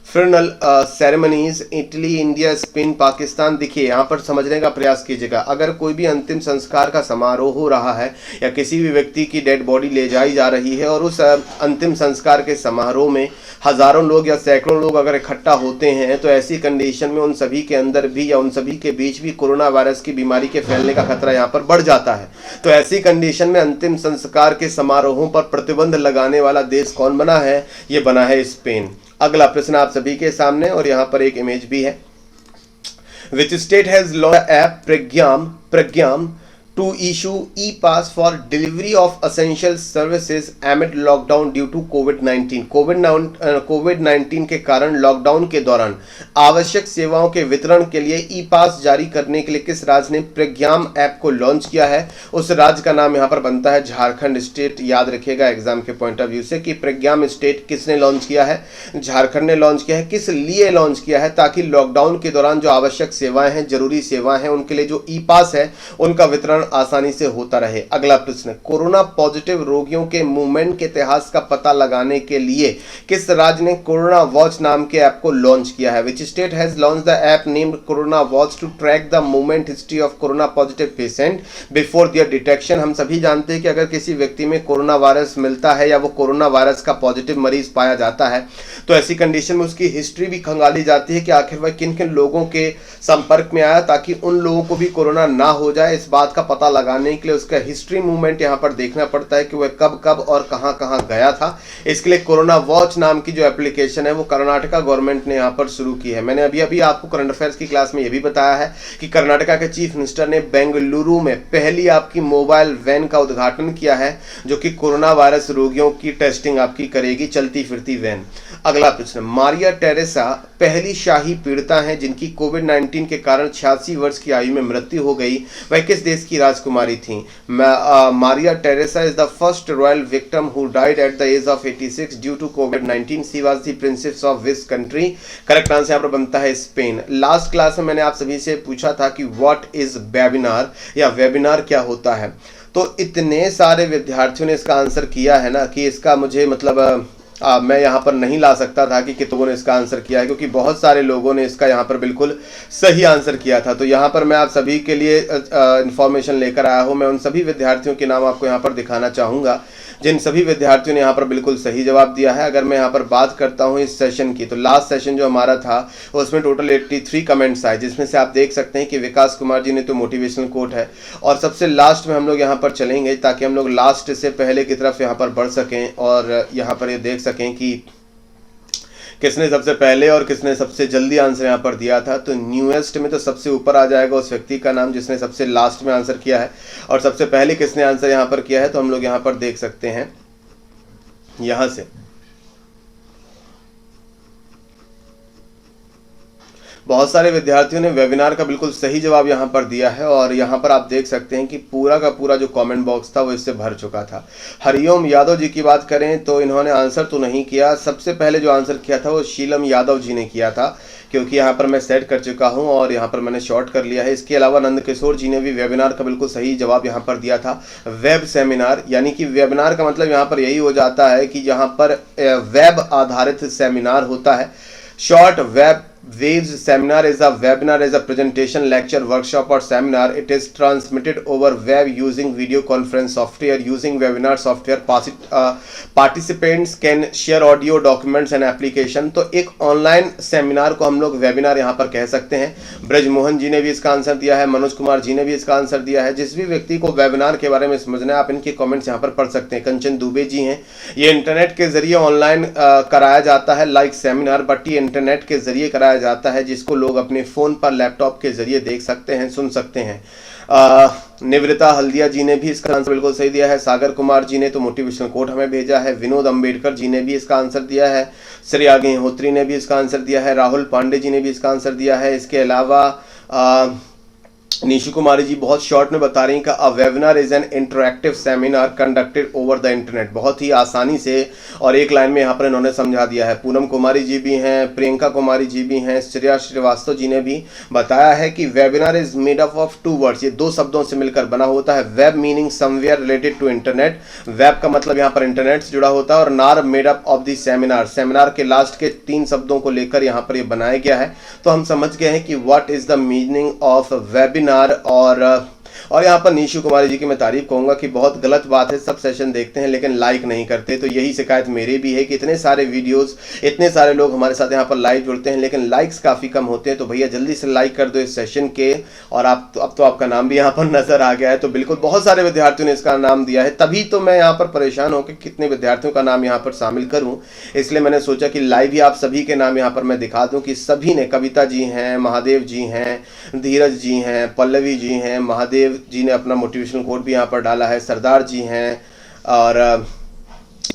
funeral ceremonies? Italy, India, Spain, Pakistan. देखिए यहाँ पर समझने का प्रयास कीजिएगा। अगर कोई भी अंतिम संस्कार का समारोह हो रहा है या किसी भी व्यक्ति की डेड बॉडी ले जाई जा रही है और उस अंतिम संस्कार के समारोह में हजारों लोग या सैकड़ों लोग अगर इकट्ठा होते हैं, तो ऐसी कंडीशन में उन सभी के अंदर भी या उन सभी के बीच भी कोरोना वायरस की बीमारी के फैलने का खतरा यहाँ पर बढ़ जाता है। तो ऐसी कंडीशन में अंतिम संस्कार के समारोहों पर प्रतिबंध लगाने वाला देश कौन बना है? ये बना है स्पेन। अगला प्रश्न आप सभी के सामने, और यहाँ पर एक इमेज भी है। Which state has launched app Pragyaam to issue e-pass for delivery of essential services amid lockdown due to COVID-19। कोविड-19 के कारण लॉकडाउन के दौरान आवश्यक सेवाओं के वितरण के लिए ई पास जारी करने के लिए किस राज्य ने प्रज्ञाम ऐप को लॉन्च किया है? उस राज्य का नाम यहाँ पर बनता है झारखंड स्टेट। याद रखिएगा एग्जाम के पॉइंट ऑफ व्यू से कि प्रज्ञाम स्टेट किसने लॉन्च किया है? झारखंड ने लॉन्च किया है। किस लिए लॉन्च किया है? ताकि लॉकडाउन के दौरान जो आवश्यक सेवाएं हैं, जरूरी सेवाएं हैं, उनके लिए जो ई पास है उनका वितरण आसानी से होता रहे। अगला प्रश्न, कोरोना पॉजिटिव रोगियों के मूवमेंट के इतिहास का पता लगाने के लिए किस राज्य ने कोरोना वॉच नाम के ऐप को लॉन्च किया है? Which state has launch the app named corona watch to track the movement history of corona positive patient before their detection? हम सभी जानते हैं कि अगर किसी व्यक्ति में कोरोना वायरस मिलता है या वो कोरोना वायरस का पॉजिटिव मरीज पाया जाता है, तो ऐसी कंडीशन में उसकी हिस्ट्री भी खंगाली जाती है कि आखिर वह किन किन लोगों के संपर्क में आया, ताकि उन लोगों को भी कोरोना ना हो जाए। इस बात का पता लगाने के लिए उसका हिस्ट्री मूवमेंट यहाँ पर देखना पड़ता है कि वह कब कब और कहाँ कहाँ गया था। इसके लिए कोरोना वॉच नाम की जो एप्लीकेशन है वो कर्नाटका गवर्नमेंट ने यहाँ पर शुरू की है। मैंने अभी अभी आपको करंट अफेयर्स की क्लास में ये भी बताया है कि कर्नाटका के चीफ मिनिस्टर ने बेंगलुरु में पहली आपकी मोबाइल वैन का उद्घाटन किया है, जो कि कोरोना वायरस रोगियों की टेस्टिंग आपकी करेगी, चलती फिरती वैन। अगला प्रश्न, मारिया टेरेसा पहली शाही पीड़िता हैं जिनकी कोविड-19 के कारण 86 वर्ष की आयु में मृत्यु हो गई। वह किस देश की राजकुमारी थी? Maria Teresa is the first royal victim who died at the age of 86 due to कोविड-19। She was the princess of which country? Correct answer यहाँ पर बनता है स्पेन। लास्ट क्लास में मैंने आप सभी से पूछा था कि व्हाट इज वेबिनार या वेबिनार क्या होता है, तो इतने सारे विद्यार्थियों ने इसका आंसर किया है ना कि इसका मुझे मतलब मैं यहाँ पर नहीं ला सकता था कि कितनों ने इसका आंसर किया है, क्योंकि बहुत सारे लोगों ने इसका यहाँ पर बिल्कुल सही आंसर किया था। तो यहाँ पर मैं आप सभी के लिए इंफॉर्मेशन लेकर आया हूँ। मैं उन सभी विद्यार्थियों के नाम आपको यहाँ पर दिखाना चाहूँगा जिन सभी विद्यार्थियों ने यहाँ पर बिल्कुल सही जवाब दिया है। अगर मैं यहाँ पर बात करता हूँ इस सेशन की, तो लास्ट सेशन जो हमारा था उसमें टोटल 83 कमेंट्स आए, जिसमें से आप देख सकते हैं कि विकास कुमार जी ने तो मोटिवेशनल कोट है। और सबसे लास्ट में हम लोग यहाँ पर चलेंगे ताकि हम लोग लास्ट से पहले की तरफ यहाँ पर बढ़ सकें और यहाँ पर ये देख सकें कि किसने सबसे पहले और किसने सबसे जल्दी आंसर यहाँ पर दिया था। तो न्यूएस्ट में तो सबसे ऊपर आ जाएगा उस व्यक्ति का नाम जिसने सबसे लास्ट में आंसर किया है, और सबसे पहले किसने आंसर यहाँ पर किया है तो हम लोग यहाँ पर देख सकते हैं यहाँ से बहुत सारे विद्यार्थियों ने वेबिनार का बिल्कुल सही जवाब यहाँ पर दिया है और यहाँ पर आप देख सकते हैं कि पूरा का पूरा जो कमेंट बॉक्स था वो इससे भर चुका था। हरिओम यादव जी की बात करें तो इन्होंने आंसर तो नहीं किया, सबसे पहले जो आंसर किया था वो शीलम यादव जी ने किया था, क्योंकि यहाँ पर मैं सेट कर चुका हूँ और यहाँ पर मैंने शॉर्ट कर लिया है। इसके अलावा नंद किशोर जी ने भी वेबिनार का बिल्कुल सही जवाब यहाँ पर दिया था। वेब सेमिनार, यानी कि वेबिनार का मतलब यहाँ पर यही हो जाता है कि जहाँ पर वेब आधारित सेमिनार होता है। Short web Waves seminar is a webinar, is a presentation, lecture, workshop or seminar. It is transmitted over web using video conference software. Using webinar software, participants can share audio, documents and application. तो एक ऑनलाइन सेमिनार को हम लोग वेबिनार यहाँ पर कह सकते हैं। ब्रजमोहन जी ने भी इसका आंसर दिया है, मनोज कुमार जी ने भी इसका आंसर दिया है। जिस भी व्यक्ति को वेबिनार के बारे में समझना है आप इनके कमेंट्स यहाँ पर पढ़ सकते हैं। कंचन दुबे जी हैं, ये इंटरनेट के जरिए ऑनलाइन कराया जाता है लाइक सेमिनार, बट ये इंटरनेट के जरिए कराया जाता है जिसको लोग अपने फोन पर लैपटॉप के जरिए देख सकते हैं, सुन सकते हैं। निवृता हल्दिया जी ने भी इसका आंसर बिल्कुल सही दिया है। सागर कुमार जी ने तो मोटिवेशनल कोट हमें भेजा है। विनोद अंबेडकर जी ने भी इसका आंसर दिया है। श्रेया अग्निहोत्री ने भी इसका आंसर दिया है। राहुल पांडे जी ने भी इसका आंसर दिया है। इसके अलावा निशु कुमारी जी बहुत शॉर्ट में बता रही हैं कि a webinar is an interactive seminar conducted over the internet. बहुत ही आसानी से और एक लाइन में यहाँ पर इन्होंने समझा दिया है। पूनम कुमारी जी भी हैं, प्रियंका कुमारी जी भी हैं, श्रेया श्रीवास्तव जी ने भी बताया है कि webinar is made up of 2 words, ये 2 शब्दों से मिलकर बना होता है। Web meaning somewhere related to internet, web का मतलब यहाँ पर इंटरनेट से जुड़ा होता है, और नार made up of the seminar, seminar के लास्ट के 3 शब्दों को लेकर यहाँ पर ये बनाया गया है। तो हम समझ गए हैं कि what is the meaning of webinar. और यहाँ पर निशु कुमारी जी की मैं तारीफ कहूँगा कि बहुत गलत बात है, सब सेशन देखते हैं लेकिन लाइक नहीं करते। तो यही शिकायत मेरी भी है कि इतने सारे वीडियोस, इतने सारे लोग हमारे साथ यहाँ पर लाइव जुड़ते हैं लेकिन लाइक्स काफ़ी कम होते हैं। तो भैया जल्दी से लाइक कर दो इस सेशन के। और आप अब तो आपका नाम भी यहाँ पर नजर आ गया है, तो बिल्कुल बहुत सारे विद्यार्थियों ने इसका नाम दिया है, तभी तो मैं यहाँ पर परेशान हूँ कि कितने विद्यार्थियों का नाम यहाँ पर शामिल करूँ। इसलिए मैंने सोचा कि लाइव ही आप सभी के नाम यहाँ पर मैं दिखा दूँ कि सभी ने, कविता जी हैं, महादेव जी हैं, धीरज जी हैं, पल्लवी जी हैं, महादेव जी ने अपना मोटिवेशनल कोड भी यहाँ पर डाला है, सरदार जी हैं, और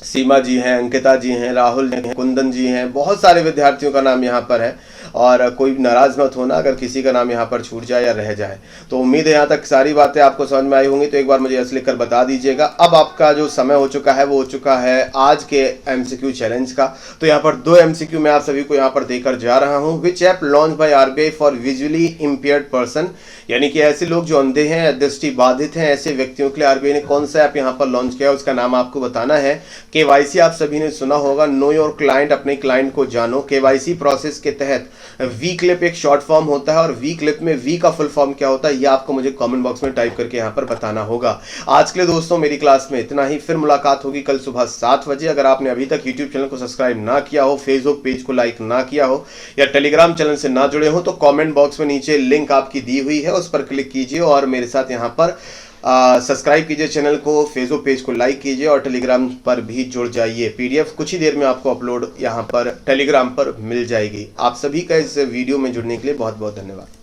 सीमा जी हैं, अंकिता जी हैं, राहुल जी हैं, कुंदन जी हैं। बहुत सारे विद्यार्थियों का नाम यहाँ पर है और कोई नाराज मत होना अगर किसी का नाम यहाँ पर छूट जाए या रह जाए। तो उम्मीद है यहाँ तक सारी बातें आपको समझ में आई होंगी। तो एक बार मुझे ऐसे लिखकर बता दीजिएगा। अब आपका जो समय हो चुका है वो हो चुका है आज के MCQ चैलेंज का। तो यहाँ पर 2 MCQ मैं आप सभी को यहाँ पर देकर जा रहा हूँ। विच app launch by RBI for visually impaired person, यानी कि ऐसे लोग जो अंधे हैं, दृष्टि बाधित हैं, ऐसे व्यक्तियों के लिए RBI ने कौन सा ऐप यहाँ पर लॉन्च किया, उसका नाम आपको बताना है। KYC आप सभी ने सुना होगा, नो योर क्लाइंट, अपने क्लाइंट को जानो। KYC प्रोसेस के तहत वी क्लिप एक शॉर्ट फॉर्म होता है और वी क्लिप में वी का फुल फॉर्म क्या होता है ये आपको मुझे कमेंट बॉक्स में टाइप करके यहाँ पर बताना होगा। आज के लिए दोस्तों मेरी क्लास में इतना ही, फिर मुलाकात होगी कल सुबह 7 बजे। अगर आपने अभी तक यूट्यूब चैनल को सब्सक्राइब ना किया हो, फेसबुक पेज को लाइक ना किया हो या टेलीग्राम चैनल से ना जुड़े हो तो कॉमेंट बॉक्स में नीचे लिंक आपकी दी हुई है, उस पर क्लिक कीजिए और मेरे साथ यहाँ पर सब्सक्राइब कीजिए चैनल को, फेसबुक पेज को लाइक कीजिए और टेलीग्राम पर भी जुड़ जाइए। PDF कुछ ही देर में आपको अपलोड यहाँ पर टेलीग्राम पर मिल जाएगी। आप सभी का इस वीडियो में जुड़ने के लिए बहुत बहुत धन्यवाद।